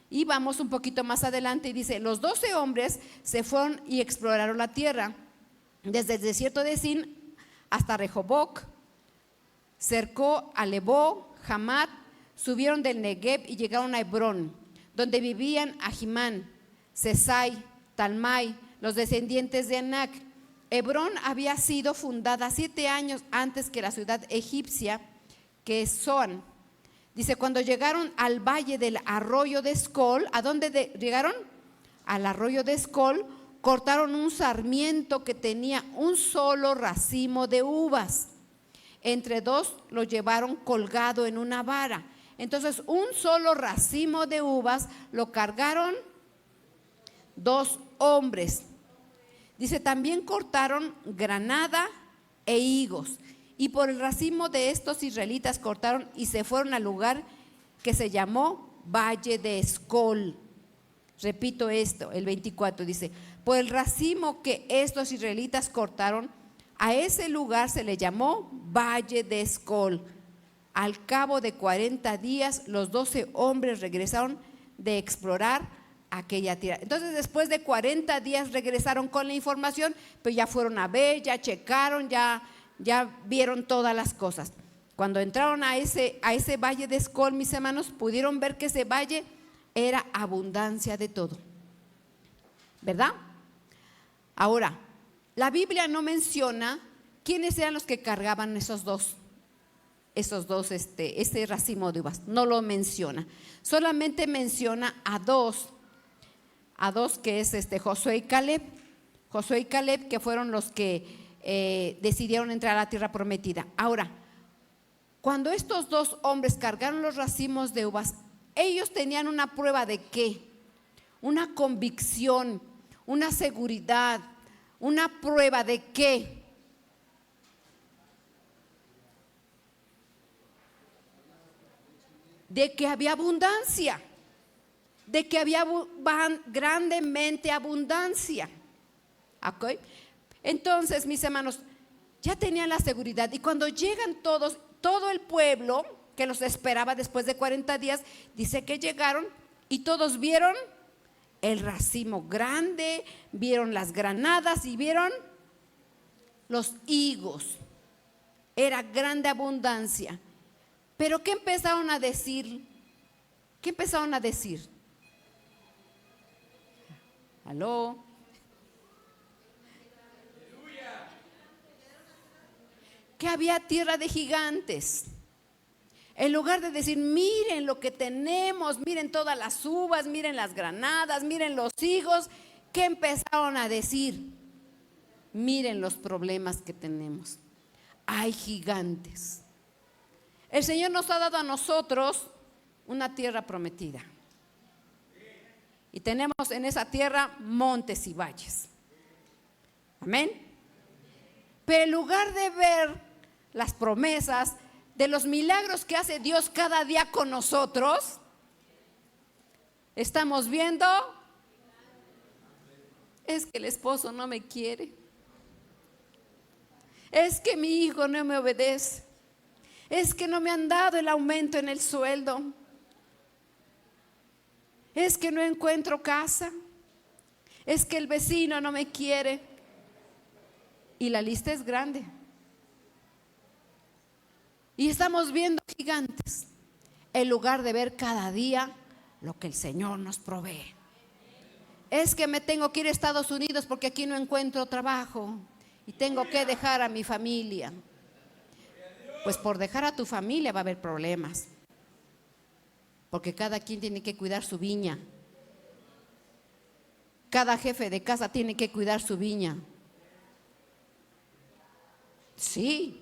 [SPEAKER 1] Y vamos un poquito más adelante y dice, los 12 hombres se fueron y exploraron la tierra, desde el desierto de Sin hasta Rehoboc, cercó a Lebó, Hamat, subieron del Negev y llegaron a Hebrón, donde vivían Ahimán, Sesai, Talmai, los descendientes de Anac. Hebrón había sido fundada 7 años antes que la ciudad egipcia, que es Zoan. Dice, cuando llegaron al valle del arroyo de Escol, ¿a dónde llegaron? Al arroyo de Escol, cortaron un sarmiento que tenía un solo racimo de uvas. Entre dos lo llevaron colgado en una vara. Entonces, un solo racimo de uvas lo cargaron 2 hombres. Dice, también cortaron granada e higos. Y por el racimo de estos israelitas cortaron y se fueron al lugar que se llamó Valle de Escol. Repito esto, el 24 dice, por el racimo que estos israelitas cortaron, a ese lugar se le llamó Valle de Escol. Al cabo de 40 días, los 12 hombres regresaron de explorar aquella tierra. Entonces, después de 40 días regresaron con la información, pero ya fueron a ver, ya checaron, ya vieron todas las cosas. Cuando entraron a ese valle de Escol, mis hermanos, pudieron ver que ese valle era abundancia de todo, ¿verdad? Ahora, la Biblia no menciona quiénes eran los que cargaban ese racimo de uvas. No lo menciona. Solamente menciona a 2. a dos, que es Josué y Caleb. Josué y Caleb, que fueron los que decidieron entrar a la tierra prometida. Ahora, cuando estos dos hombres cargaron los racimos de uvas, ellos tenían una prueba de ¿qué? Una convicción, una seguridad, una prueba de ¿qué? De que había abundancia, de que había grandemente abundancia. ¿Okay? Entonces, mis hermanos, ya tenían la seguridad, y cuando llegan todos, todo el pueblo que los esperaba después de 40 días, dice que llegaron y todos vieron el racimo grande, vieron las granadas y vieron los higos. Era grande abundancia. Pero ¿qué empezaron a decir? ¿Qué empezaron a decir? ¿Aló? Que había tierra de gigantes. En lugar de decir, miren lo que tenemos, miren todas las uvas, miren las granadas, miren los higos, ¿qué empezaron a decir? Miren los problemas que tenemos. Hay gigantes. El Señor nos ha dado a nosotros una tierra prometida. Y tenemos en esa tierra montes y valles. Amén. Pero en lugar de ver las promesas, de los milagros que hace Dios cada día con nosotros, estamos viendo, es que el esposo no me quiere, es que mi hijo no me obedece, es que no me han dado el aumento en el sueldo, es que no encuentro casa, es que el vecino no me quiere, y la lista es grande. Y estamos viendo gigantes en lugar de ver cada día lo que el Señor nos provee. Es que me tengo que ir a Estados Unidos porque aquí no encuentro trabajo y tengo que dejar a mi familia. Pues por dejar a tu familia va a haber problemas, porque cada quien tiene que cuidar su viña. Cada jefe de casa tiene que cuidar su viña. Sí.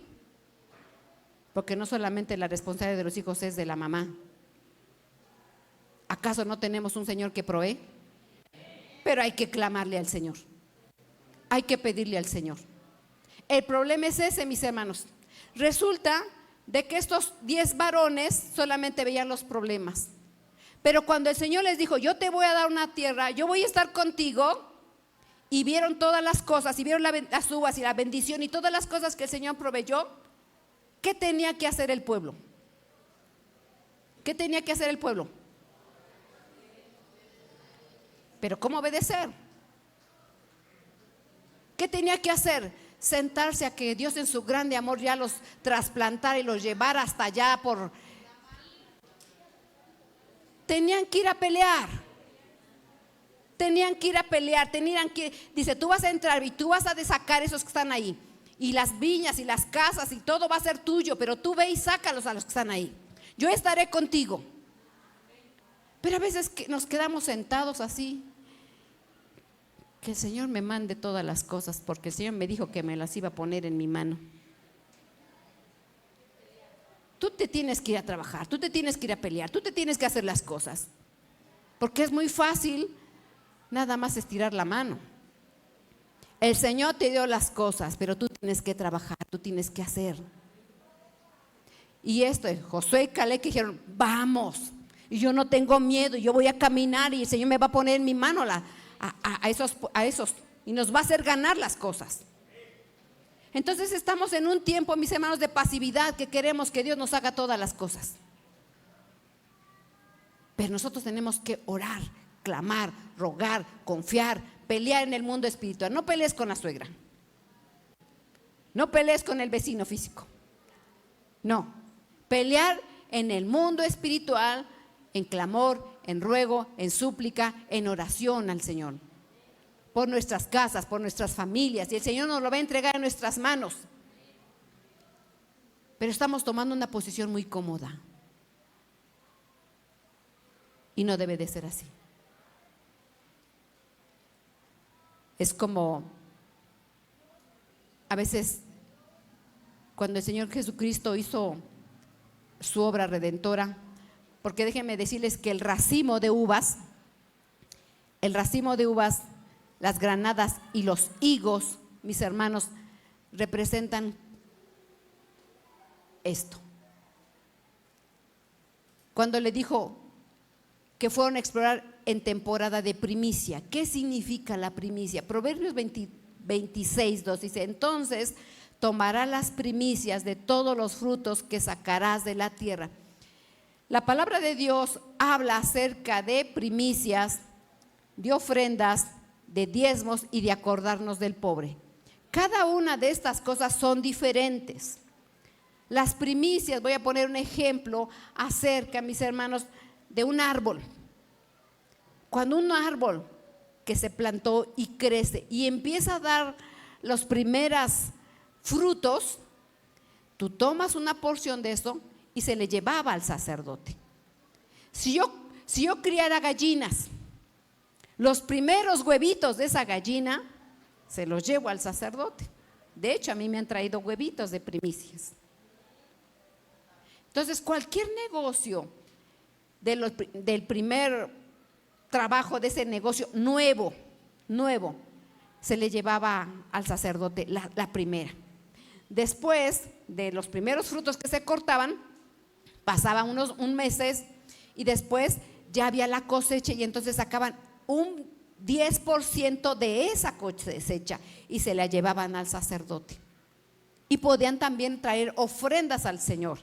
[SPEAKER 1] Porque no solamente la responsabilidad de los hijos es de la mamá. ¿Acaso no tenemos un Señor que provee? Pero hay que clamarle al Señor. Hay que pedirle al Señor. El problema es ese, mis hermanos. Resulta de que estos 10 varones solamente veían los problemas. Pero cuando el Señor les dijo, yo te voy a dar una tierra, yo voy a estar contigo, y vieron todas las cosas, y vieron las uvas y la bendición y todas las cosas que el Señor proveyó, ¿qué tenía que hacer el pueblo? ¿Qué tenía que hacer el pueblo? Pero ¿cómo obedecer? ¿Qué tenía que hacer? Sentarse a que Dios en su grande amor ya los trasplantara y los llevara hasta allá Tenían que ir a pelear. Tenían que ir a pelear, dice, tú vas a entrar y tú vas a sacar esos que están ahí. Y las viñas y las casas y todo va a ser tuyo, pero tú ve y sácalos a los que están ahí. Yo estaré contigo. Pero a veces nos quedamos sentados así. Que el Señor me mande todas las cosas, porque el Señor me dijo que me las iba a poner en mi mano. Tú te tienes que ir a trabajar, tú te tienes que ir a pelear, tú te tienes que hacer las cosas. Porque es muy fácil nada más estirar la mano. El Señor te dio las cosas, pero tú tienes que trabajar, tú tienes que hacer. Y Josué y Caleb que dijeron, vamos, y yo no tengo miedo, yo voy a caminar y el Señor me va a poner en mi mano a esos y nos va a hacer ganar las cosas. Entonces estamos en un tiempo, mis hermanos, de pasividad, que queremos que Dios nos haga todas las cosas. Pero nosotros tenemos que orar, clamar, rogar, confiar, pelear en el mundo espiritual. No pelees con la suegra, no pelees con el vecino físico, no, pelear en el mundo espiritual, en clamor, en ruego, en súplica, en oración al Señor, por nuestras casas, por nuestras familias, y el Señor nos lo va a entregar en nuestras manos. Pero estamos tomando una posición muy cómoda y no debe de ser así. Es como a veces cuando el Señor Jesucristo hizo su obra redentora, porque déjenme decirles que el racimo de uvas, las granadas y los higos, mis hermanos, representan esto. Cuando le dijo que fueron a explorar en temporada de primicia, ¿qué significa la primicia? Proverbios 26:2 dice: entonces tomarás las primicias de todos los frutos que sacarás de la tierra. La palabra de Dios habla acerca de primicias, de ofrendas, de diezmos y de acordarnos del pobre. Cada una de estas cosas son diferentes. Las primicias, voy a poner un ejemplo acerca, mis hermanos, de un árbol. Cuando un árbol que se plantó y crece y empieza a dar los primeros frutos, tú tomas una porción de eso y se le llevaba al sacerdote. Si yo criara gallinas, los primeros huevitos de esa gallina se los llevo al sacerdote. De hecho, a mí me han traído huevitos de primicias. Entonces, cualquier negocio del primer trabajo de ese negocio nuevo, se le llevaba al sacerdote la primera. Después de los primeros frutos que se cortaban, pasaban un meses y después ya había la cosecha y entonces sacaban un 10% de esa cosecha y se la llevaban al sacerdote. Y podían también traer ofrendas al Señor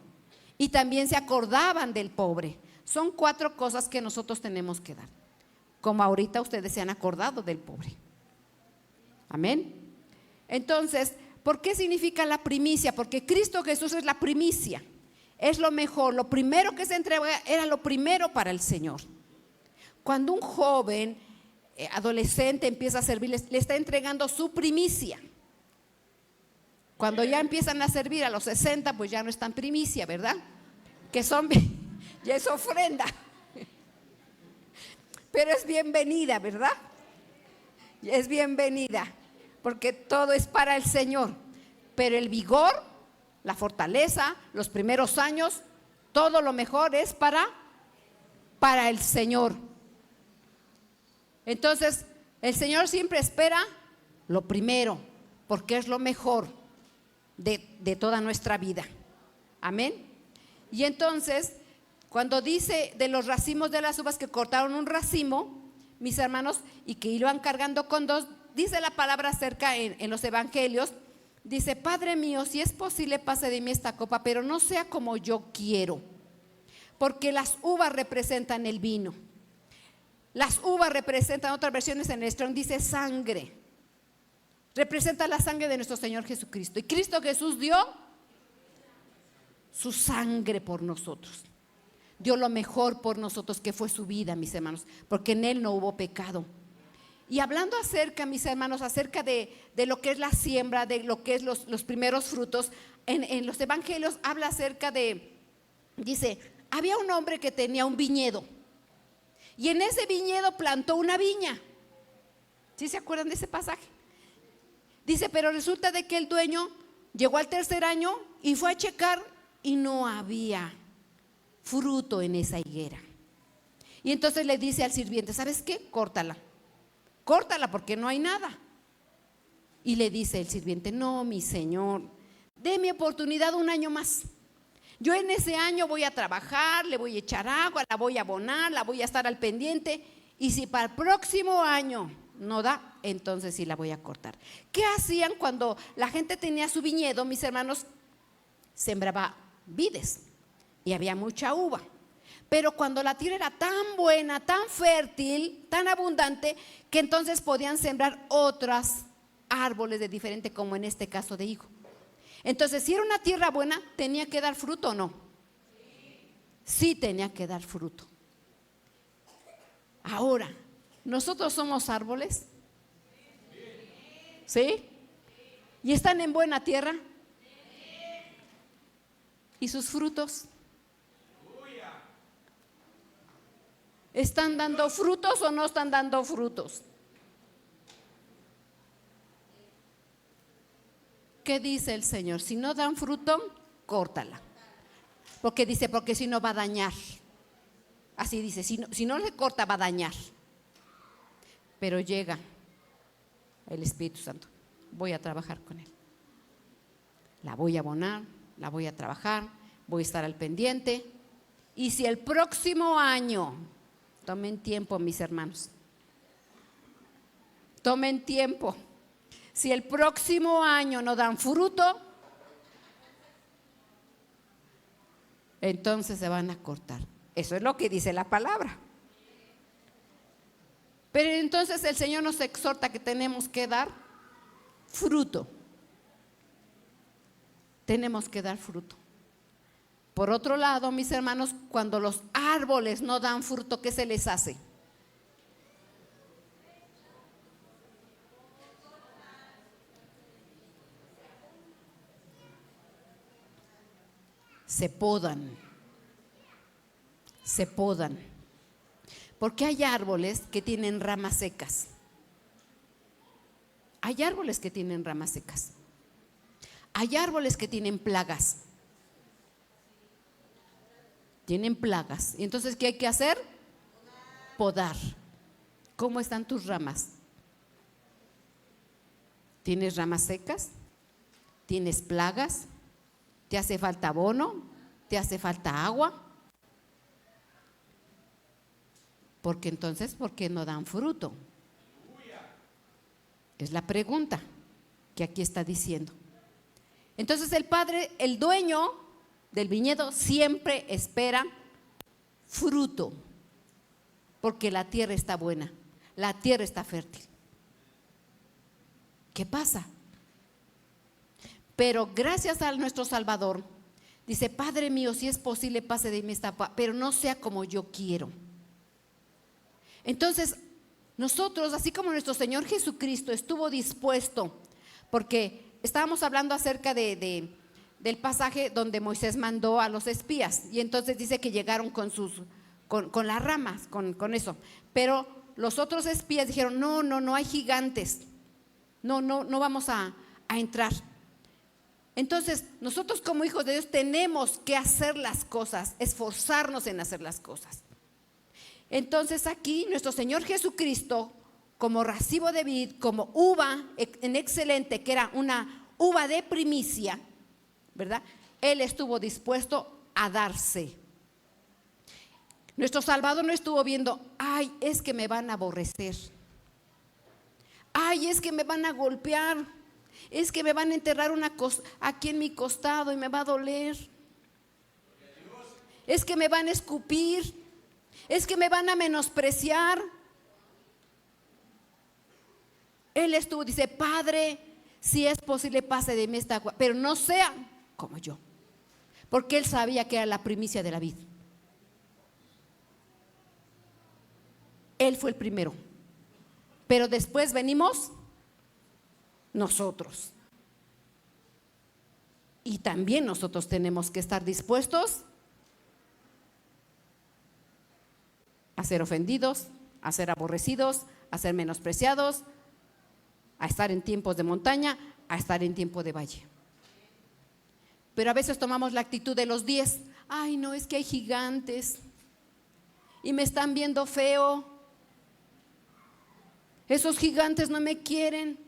[SPEAKER 1] y también se acordaban del pobre. Son 4 cosas que nosotros tenemos que dar, como ahorita ustedes se han acordado del pobre. Amén. Entonces, ¿por qué significa la primicia? Porque Cristo Jesús es la primicia, es lo mejor, lo primero que se entrega era lo primero para el Señor. Cuando un joven, adolescente empieza a servir, le está entregando su primicia. Cuando ya empiezan a servir a los 60, pues ya no es tan primicia, ¿verdad? Que son, ya es ofrenda. Pero es bienvenida, ¿verdad? Es bienvenida, porque todo es para el Señor. Pero el vigor, la fortaleza, los primeros años, todo lo mejor es para el Señor. Entonces, el Señor siempre espera lo primero, porque es lo mejor de toda nuestra vida. Amén. Y entonces, cuando dice de los racimos de las uvas, que cortaron un racimo, mis hermanos, y que iban cargando con 2, dice la palabra acerca en los evangelios, dice: Padre mío, si es posible, pase de mí esta copa, pero no sea como yo quiero, porque las uvas representan el vino. Las uvas representan, otras versiones en el Strong dice sangre, representa la sangre de nuestro Señor Jesucristo. Y Cristo Jesús dio su sangre por nosotros, dio lo mejor por nosotros, que fue su vida, mis hermanos, porque en Él no hubo pecado. Y hablando acerca, mis hermanos, acerca de lo que es la siembra, de lo que es los primeros frutos, en los evangelios habla acerca dice, había un hombre que tenía un viñedo y en ese viñedo plantó una viña. ¿Sí se acuerdan de ese pasaje? Dice, pero resulta de que el dueño llegó al 3er año y fue a checar y no había fruto en esa higuera. Y entonces le dice al sirviente: ¿sabes qué? Córtala porque no hay nada. Y le dice el sirviente: no, mi señor, déme oportunidad 1 año más. Yo en ese año voy a trabajar, le voy a echar agua, la voy a abonar, la voy a estar al pendiente, y si para el próximo año no da, entonces sí la voy a cortar. ¿Qué hacían cuando la gente tenía su viñedo, mis hermanos? Sembraba vides y había mucha uva. Pero cuando la tierra era tan buena, tan fértil, tan abundante, que entonces podían sembrar otros árboles de diferente, como en este caso de higo. Entonces, si era una tierra buena, ¿tenía que dar fruto o no? Sí tenía que dar fruto. Ahora, ¿nosotros somos árboles? ¿Sí? ¿Y están en buena tierra? ¿Y sus frutos? ¿Están dando frutos o no están dando frutos? ¿qué dice el Señor? Si no dan fruto, córtala. Porque dice, porque si no va a dañar. Así dice, si no le corta va a dañar. Pero llega el Espíritu Santo. Voy a trabajar con él. La voy a abonar, la voy a trabajar, voy a estar al pendiente. Y si el próximo año, tomen tiempo, mis hermanos, tomen tiempo. Si el próximo año no dan fruto, entonces se van a cortar. Eso es lo que dice la palabra. Pero entonces el Señor nos exhorta que tenemos que dar fruto. Tenemos que dar fruto. Por otro lado, mis hermanos, cuando los árboles no dan fruto, ¿qué se les hace? Se podan. Se podan. Porque hay árboles que tienen ramas secas. Hay árboles que tienen ramas secas. Hay árboles que tienen plagas. Tienen plagas. Y entonces, ¿qué hay que hacer? Podar. ¿Cómo están tus ramas? ¿Tienes ramas secas? ¿Tienes plagas? ¿Te hace falta abono? ¿Te hace falta agua? Porque entonces, ¿por qué no dan fruto? Es la pregunta que aquí está diciendo. Entonces el padre, el dueño del viñedo, siempre espera fruto, porque la tierra está buena, la tierra está fértil. ¿Qué pasa? Pero gracias a nuestro Salvador, dice, Padre mío, si es posible, pase de mí esta copa, pero no sea como yo quiero. Entonces, nosotros, así como nuestro Señor Jesucristo estuvo dispuesto, porque estábamos hablando acerca del pasaje donde Moisés mandó a los espías, y entonces dice que llegaron con las ramas, con eso. Pero los otros espías dijeron, no hay gigantes, no vamos a entrar. Entonces, nosotros como hijos de Dios tenemos que hacer las cosas, esforzarnos en hacer las cosas. Entonces aquí nuestro Señor Jesucristo, como racimo de vid, como uva en excelente, que era una uva de primicia, ¿verdad? Él estuvo dispuesto a darse. Nuestro Salvador no estuvo viendo, ay, es que me van a aborrecer, ay, es que me van a golpear, es que me van a enterrar una cosa aquí en mi costado y me va a doler, es que me van a escupir, es que me van a menospreciar. Él estuvo, dice, Padre, si es posible, pase de mí esta agua, pero no sea como yo, porque él sabía que era la primicia de la vid. Él fue el primero, pero después venimos nosotros. Y también nosotros tenemos que estar dispuestos a ser ofendidos, a ser aborrecidos, a ser menospreciados, a estar en tiempos de montaña, a estar en tiempo de valle. Pero a veces tomamos la actitud de los 10. Ay, no, es que hay gigantes y me están viendo feo. Esos gigantes no me quieren.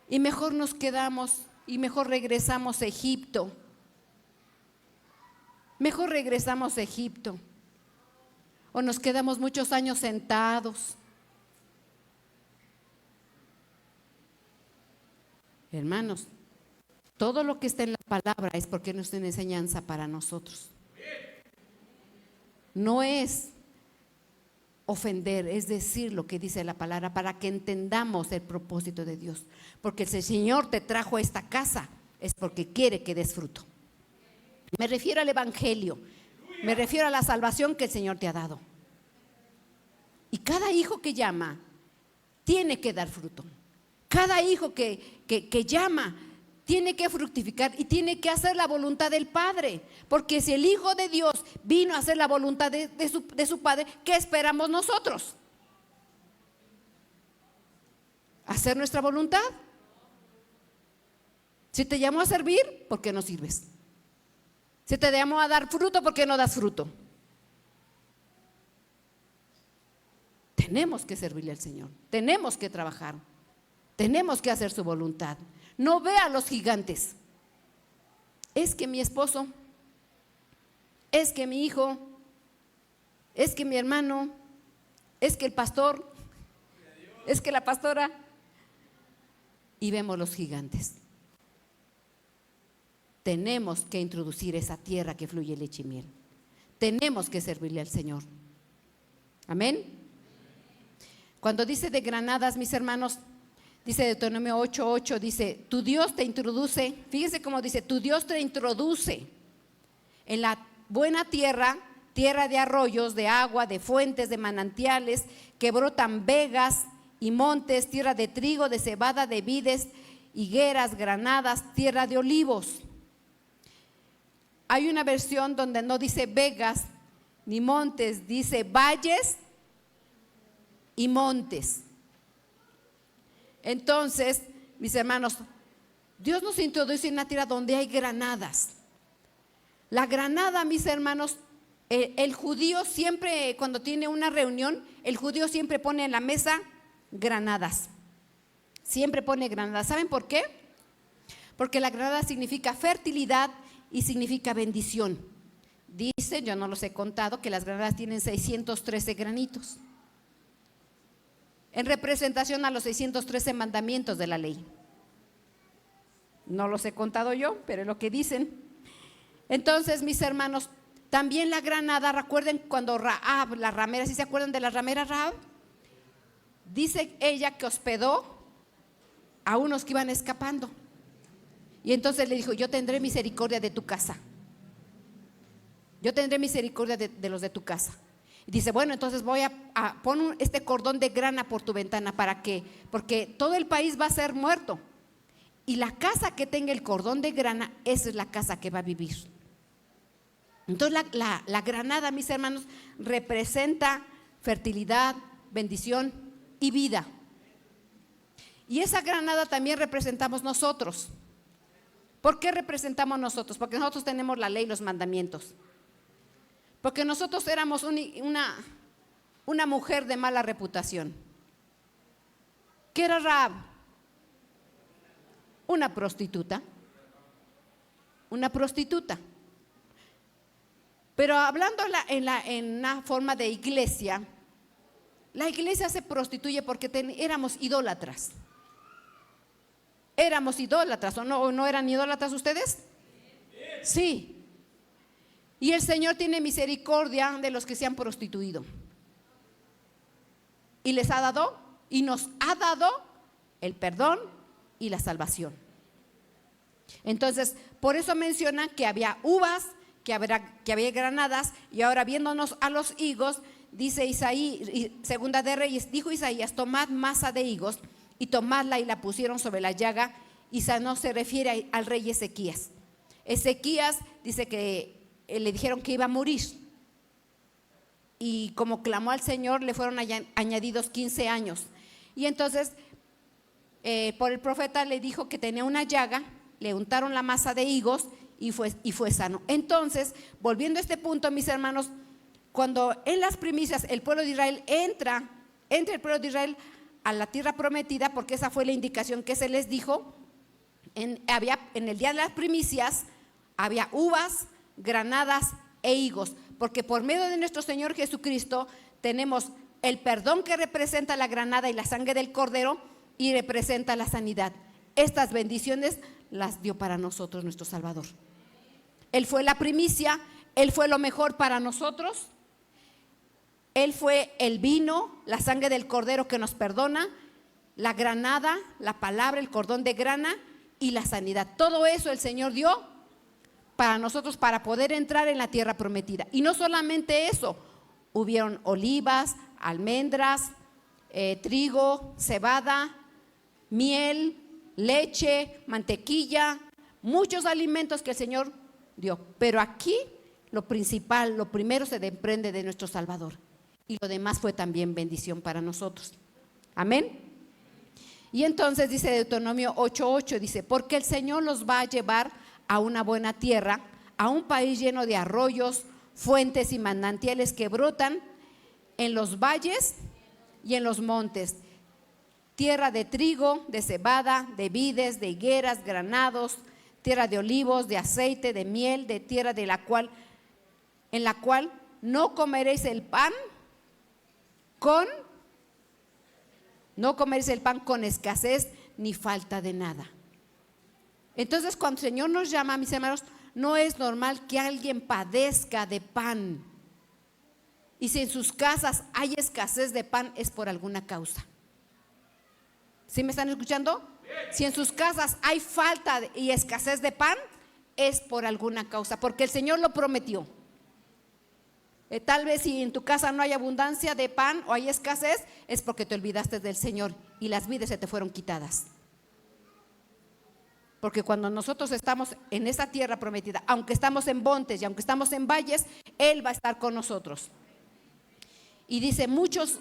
[SPEAKER 1] Y mejor nos quedamos y mejor regresamos a Egipto. Mejor regresamos a Egipto. O nos quedamos muchos años sentados. Hermanos, todo lo que está en la palabra es porque no es una enseñanza para nosotros. No es ofender, es decir lo que dice la palabra para que entendamos el propósito de Dios. Porque si el Señor te trajo a esta casa es porque quiere que des fruto. Me refiero al evangelio, me refiero a la salvación que el Señor te ha dado. Y cada hijo que llama tiene que dar fruto. Cada hijo que llama tiene que fructificar y tiene que hacer la voluntad del Padre. Porque si el Hijo de Dios vino a hacer la voluntad de su Padre, ¿qué esperamos nosotros? ¿Hacer nuestra voluntad? Si te llamó a servir, ¿por qué no sirves? Si te llamó a dar fruto, ¿por qué no das fruto? Tenemos que servirle al Señor, tenemos que trabajar, tenemos que hacer su voluntad. No vea a los gigantes. Es que mi esposo, es que mi hijo, es que mi hermano, es que el pastor, es que la pastora. Y vemos los gigantes. Tenemos que introducir esa tierra que fluye leche y miel. Tenemos que servirle al Señor. Amén. Cuando dice de granadas, mis hermanos, dice Deuteronomio 8:8, dice, tu Dios te introduce, fíjense cómo dice, tu Dios te introduce en la buena tierra, tierra de arroyos, de agua, de fuentes, de manantiales, que brotan vegas y montes, tierra de trigo, de cebada, de vides, higueras, granadas, tierra de olivos. Hay una versión donde no dice vegas ni montes, dice valles y montes. Entonces, mis hermanos, Dios nos introduce en una tierra donde hay granadas. La granada, mis hermanos, el judío siempre, cuando tiene una reunión, el judío siempre pone en la mesa granadas. Siempre pone granadas. ¿Saben por qué? Porque la granada significa fertilidad y significa bendición. Dice, yo no los he contado, que las granadas tienen 613 granitos, en representación a los 613 mandamientos de la ley. No los he contado yo, pero es lo que dicen. Entonces, mis hermanos, también la granada, recuerden cuando Rahab, la ramera, ¿sí se acuerdan de la ramera Rahab? Dice ella que hospedó a unos que iban escapando. Y entonces le dijo, yo tendré misericordia de tu casa. Yo tendré misericordia de los de tu casa. Y dice, bueno, entonces voy a poner este cordón de grana por tu ventana. ¿Para qué? Porque todo el país va a ser muerto. Y la casa que tenga el cordón de grana, esa es la casa que va a vivir. Entonces la granada, mis hermanos, representa fertilidad, bendición y vida. Y esa granada también representamos nosotros. ¿Por qué representamos nosotros? Porque nosotros tenemos la ley y los mandamientos. Porque nosotros éramos una mujer de mala reputación. ¿Qué era Rahab? Una prostituta. Una prostituta. Pero hablando en una forma de iglesia, la iglesia se prostituye porque éramos idólatras. ¿Éramos idólatras o no eran idólatras ustedes? Sí. Y el Señor tiene misericordia de los que se han prostituido. Y les ha dado, y nos ha dado el perdón y la salvación. Entonces, por eso menciona que había uvas, que había granadas, y ahora viéndonos a los higos, dice Isaías, Segunda de Reyes, dijo Isaías, tomad masa de higos y tomadla y la pusieron sobre la llaga, y no se refiere al rey Ezequías. Ezequías dice que le dijeron que iba a morir, y como clamó al Señor le fueron añadidos 15 años, y entonces por el profeta le dijo que tenía una llaga, le untaron la masa de higos y fue sano. Entonces, volviendo a este punto, mis hermanos, cuando en las primicias el pueblo de Israel entra el pueblo de Israel a la tierra prometida, porque esa fue la indicación que se les dijo, en el día de las primicias había uvas, granadas e higos, porque por medio de nuestro Señor Jesucristo tenemos el perdón que representa la granada y la sangre del cordero, y representa la sanidad. Estas bendiciones las dio para nosotros nuestro Salvador. Él fue la primicia, Él fue lo mejor para nosotros. Él fue el vino, la sangre del cordero que nos perdona, la granada, la palabra, el cordón de grana y la sanidad. Todo eso el Señor dio para nosotros, para poder entrar en la tierra prometida. Y no solamente eso, hubieron olivas, almendras, trigo, cebada, miel, leche, mantequilla, muchos alimentos que el Señor dio. Pero aquí lo principal, lo primero se desprende de nuestro Salvador, y lo demás fue también bendición para nosotros. Amén. Y entonces dice Deuteronomio 8:8, dice, porque el Señor los va a llevar a una buena tierra, a un país lleno de arroyos, fuentes y manantiales que brotan en los valles y en los montes, tierra de trigo, de cebada, de vides, de higueras, granados, tierra de olivos, de aceite, de miel, de tierra en la cual no comeréis el pan con escasez ni falta de nada. Entonces, cuando el Señor nos llama, mis hermanos, no es normal que alguien padezca de pan. Y si en sus casas hay escasez de pan, es por alguna causa. ¿Sí me están escuchando? Si en sus casas hay falta y escasez de pan, es por alguna causa, porque el Señor lo prometió. Tal vez si en tu casa no hay abundancia de pan o hay escasez, es porque te olvidaste del Señor y las vidas se te fueron quitadas. Porque cuando nosotros estamos en esa tierra prometida, aunque estamos en montes y aunque estamos en valles, Él va a estar con nosotros. Y dice, muchos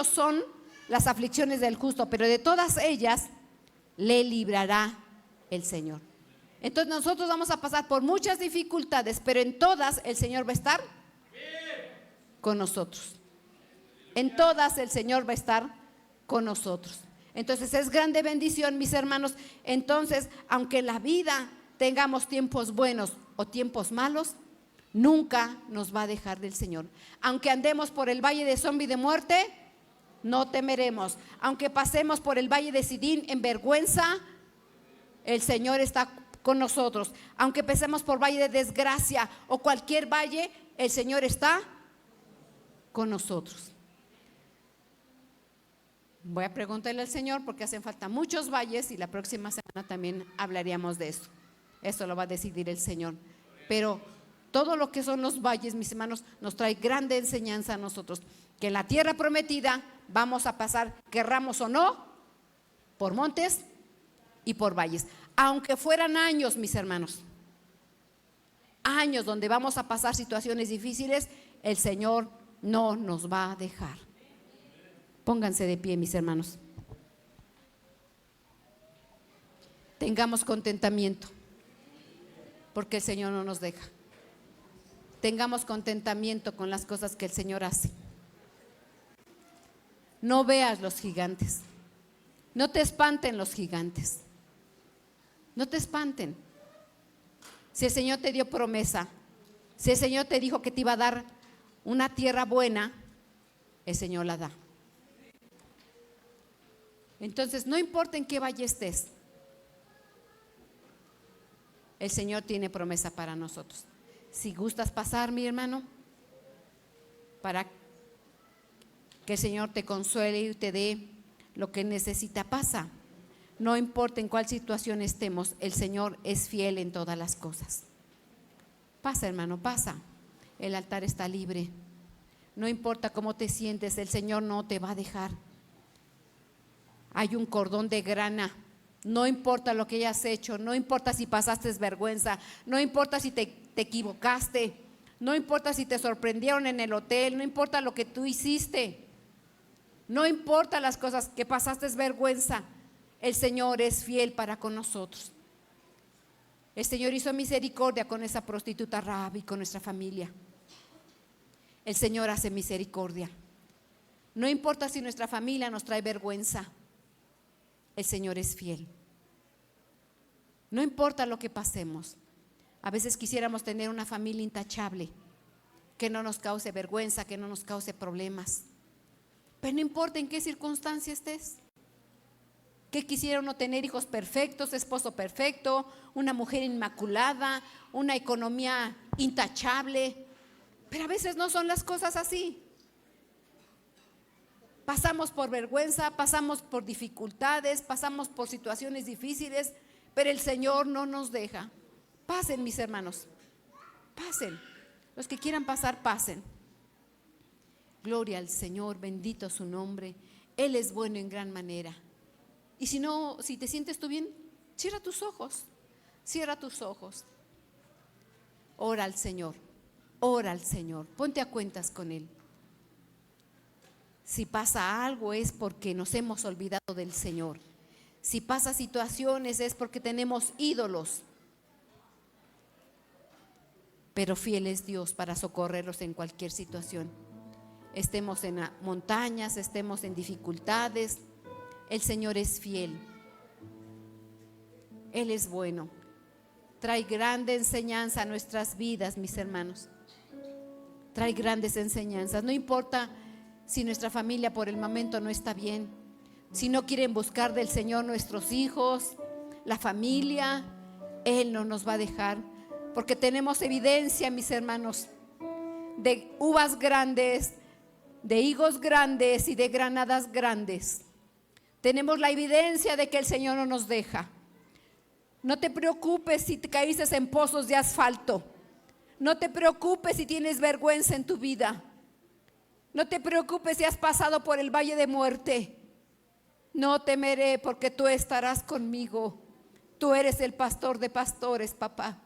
[SPEAKER 1] son las aflicciones del justo, pero de todas ellas le librará el Señor. Entonces nosotros vamos a pasar por muchas dificultades, pero en todas el Señor va a estar con nosotros. En todas el Señor va a estar con nosotros. Entonces es grande bendición, mis hermanos. Entonces, aunque en la vida tengamos tiempos buenos o tiempos malos, nunca nos va a dejar del Señor. Aunque andemos por el valle de sombra y de muerte, no temeremos. Aunque pasemos por el valle de Sidín en vergüenza, el Señor está con nosotros. Aunque pasemos por valle de desgracia o cualquier valle, el Señor está con nosotros. Voy a preguntarle al Señor porque hacen falta muchos valles y la próxima semana también hablaríamos de eso. Eso lo va a decidir el Señor. Pero todo lo que son los valles, mis hermanos, nos trae grande enseñanza a nosotros. Que en la tierra prometida vamos a pasar, querramos o no, por montes y por valles. Aunque fueran años, mis hermanos, años donde vamos a pasar situaciones difíciles, el Señor no nos va a dejar. Pónganse de pie, mis hermanos. Tengamos contentamiento, porque el Señor no nos deja. Tengamos contentamiento con las cosas que el Señor hace. No veas los gigantes. No te espanten los gigantes. No te espanten. Si el Señor te dio promesa, si el Señor te dijo que te iba a dar una tierra buena, el Señor la da. Entonces, no importa en qué valle estés, el Señor tiene promesa para nosotros. Si gustas pasar, mi hermano, para que el Señor te consuele y te dé lo que necesita, pasa. No importa en cuál situación estemos, el Señor es fiel en todas las cosas. Pasa, hermano, pasa. El altar está libre. No importa cómo te sientes, el Señor no te va a dejar. Hay un cordón de grana. No importa lo que hayas hecho, no importa si pasaste vergüenza, no importa si te equivocaste, no importa si te sorprendieron en el hotel, no importa lo que tú hiciste, no importa las cosas que pasaste vergüenza, el Señor es fiel para con nosotros. El Señor hizo misericordia con esa prostituta Rahab y con nuestra familia. El Señor hace misericordia. No importa si nuestra familia nos trae vergüenza, el Señor es fiel. No importa lo que pasemos. A veces quisiéramos tener una familia intachable, que no nos cause vergüenza, que no nos cause problemas. Pero no importa en qué circunstancia estés. Que quisiera uno tener hijos perfectos, esposo perfecto, una mujer inmaculada, una economía intachable. Pero a veces no son las cosas así. Pasamos por vergüenza, pasamos por dificultades, pasamos por situaciones difíciles, pero el Señor no nos deja. Pasen, mis hermanos, pasen. Los que quieran pasar, pasen. Gloria al Señor, bendito su nombre. Él es bueno en gran manera. Y si no, si te sientes tú bien, cierra tus ojos. Cierra tus ojos. Ora al Señor. Ora al Señor. Ponte a cuentas con Él. Si pasa algo es porque nos hemos olvidado del Señor. Si pasa situaciones es porque tenemos ídolos. Pero fiel es Dios para socorrerlos en cualquier situación. Estemos en montañas, estemos en dificultades, el Señor es fiel. Él es bueno. Trae grande enseñanza a nuestras vidas, mis hermanos. Trae grandes enseñanzas. No importa si nuestra familia por el momento no está bien, si no quieren buscar del Señor nuestros hijos, la familia, Él no nos va a dejar, porque tenemos evidencia, mis hermanos, de uvas grandes, de higos grandes y de granadas grandes. Tenemos la evidencia de que el Señor no nos deja. No te preocupes si te caíste en pozos de asfalto. No te preocupes si tienes vergüenza en tu vida. No te preocupes si has pasado por el valle de muerte. No temeré porque tú estarás conmigo. Tú eres el pastor de pastores, papá.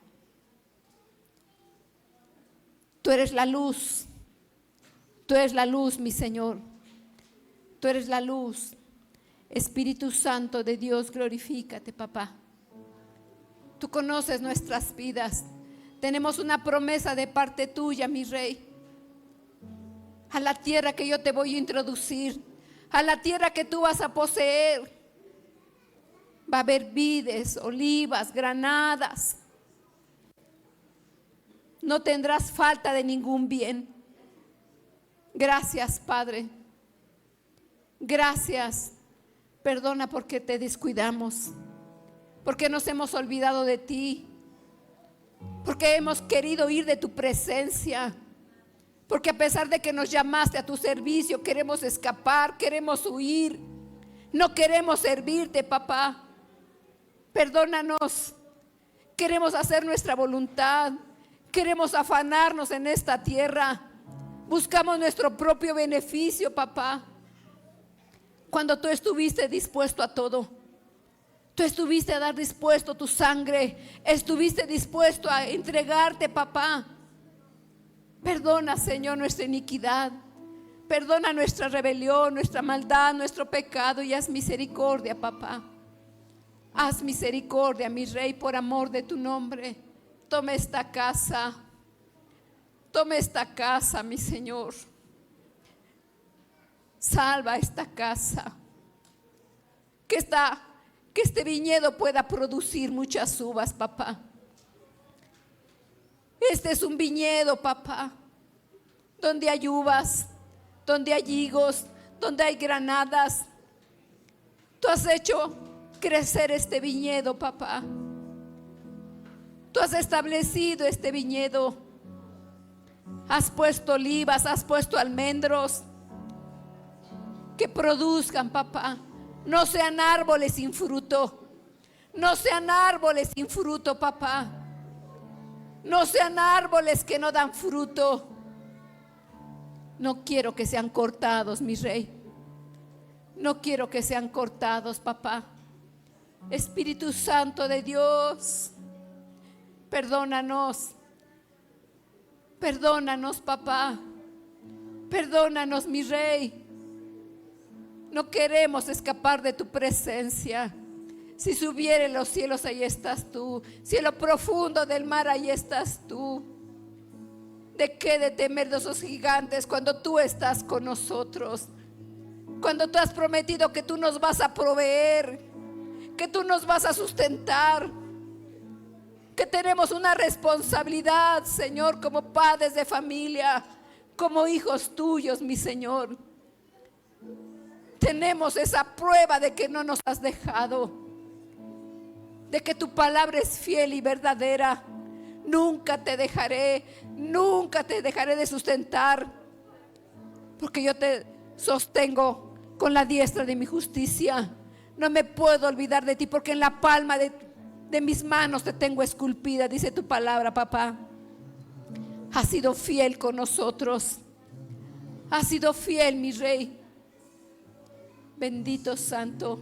[SPEAKER 1] Tú eres la luz. Tú eres la luz, mi Señor. Tú eres la luz. Espíritu Santo de Dios, glorifícate, papá. Tú conoces nuestras vidas. Tenemos una promesa de parte tuya, mi Rey. A la tierra que yo te voy a introducir, a la tierra que tú vas a poseer, va a haber vides, olivas, granadas. No tendrás falta de ningún bien. Gracias, Padre. Gracias. Perdona porque te descuidamos, porque nos hemos olvidado de ti, porque hemos querido ir de tu presencia, porque a pesar de que nos llamaste a tu servicio, queremos escapar, queremos huir, no queremos servirte, papá. Perdónanos. Queremos hacer nuestra voluntad, queremos afanarnos en esta tierra, buscamos nuestro propio beneficio, papá. Cuando tú estuviste dispuesto a todo, tú estuviste a dar dispuesto tu sangre, estuviste dispuesto a entregarte, papá. Perdona, Señor, nuestra iniquidad, perdona nuestra rebelión, nuestra maldad, nuestro pecado, y haz misericordia, papá. Haz misericordia, mi Rey, por amor de tu nombre. Toma esta casa, mi Señor. Salva esta casa, que este viñedo pueda producir muchas uvas, papá. Este es un viñedo, papá, donde hay uvas, donde hay higos, donde hay granadas. Tú has hecho crecer este viñedo, papá. Tú has establecido este viñedo. Has puesto olivas, has puesto almendros que produzcan, papá. No sean árboles sin fruto. No sean árboles sin fruto, papá. No sean árboles que no dan fruto. No quiero que sean cortados, mi Rey. No quiero que sean cortados, papá. Espíritu Santo de Dios, perdónanos. Perdónanos, papá. Perdónanos, mi Rey. No queremos escapar de tu presencia. Si subiere los cielos, ahí estás tú. Si en lo profundo del mar, ahí estás tú. ¿De qué de temer de esos gigantes cuando tú estás con nosotros? Cuando tú has prometido que tú nos vas a proveer, que tú nos vas a sustentar, que tenemos una responsabilidad, Señor, como padres de familia, como hijos tuyos, mi Señor. Tenemos esa prueba de que no nos has dejado, de que tu palabra es fiel y verdadera. Nunca te dejaré de sustentar, porque yo te sostengo con la diestra de mi justicia. No me puedo olvidar de ti, porque en la palma de mis manos te tengo esculpida, dice tu palabra, papá. Has sido fiel con nosotros. Has sido fiel, mi Rey. Bendito Santo.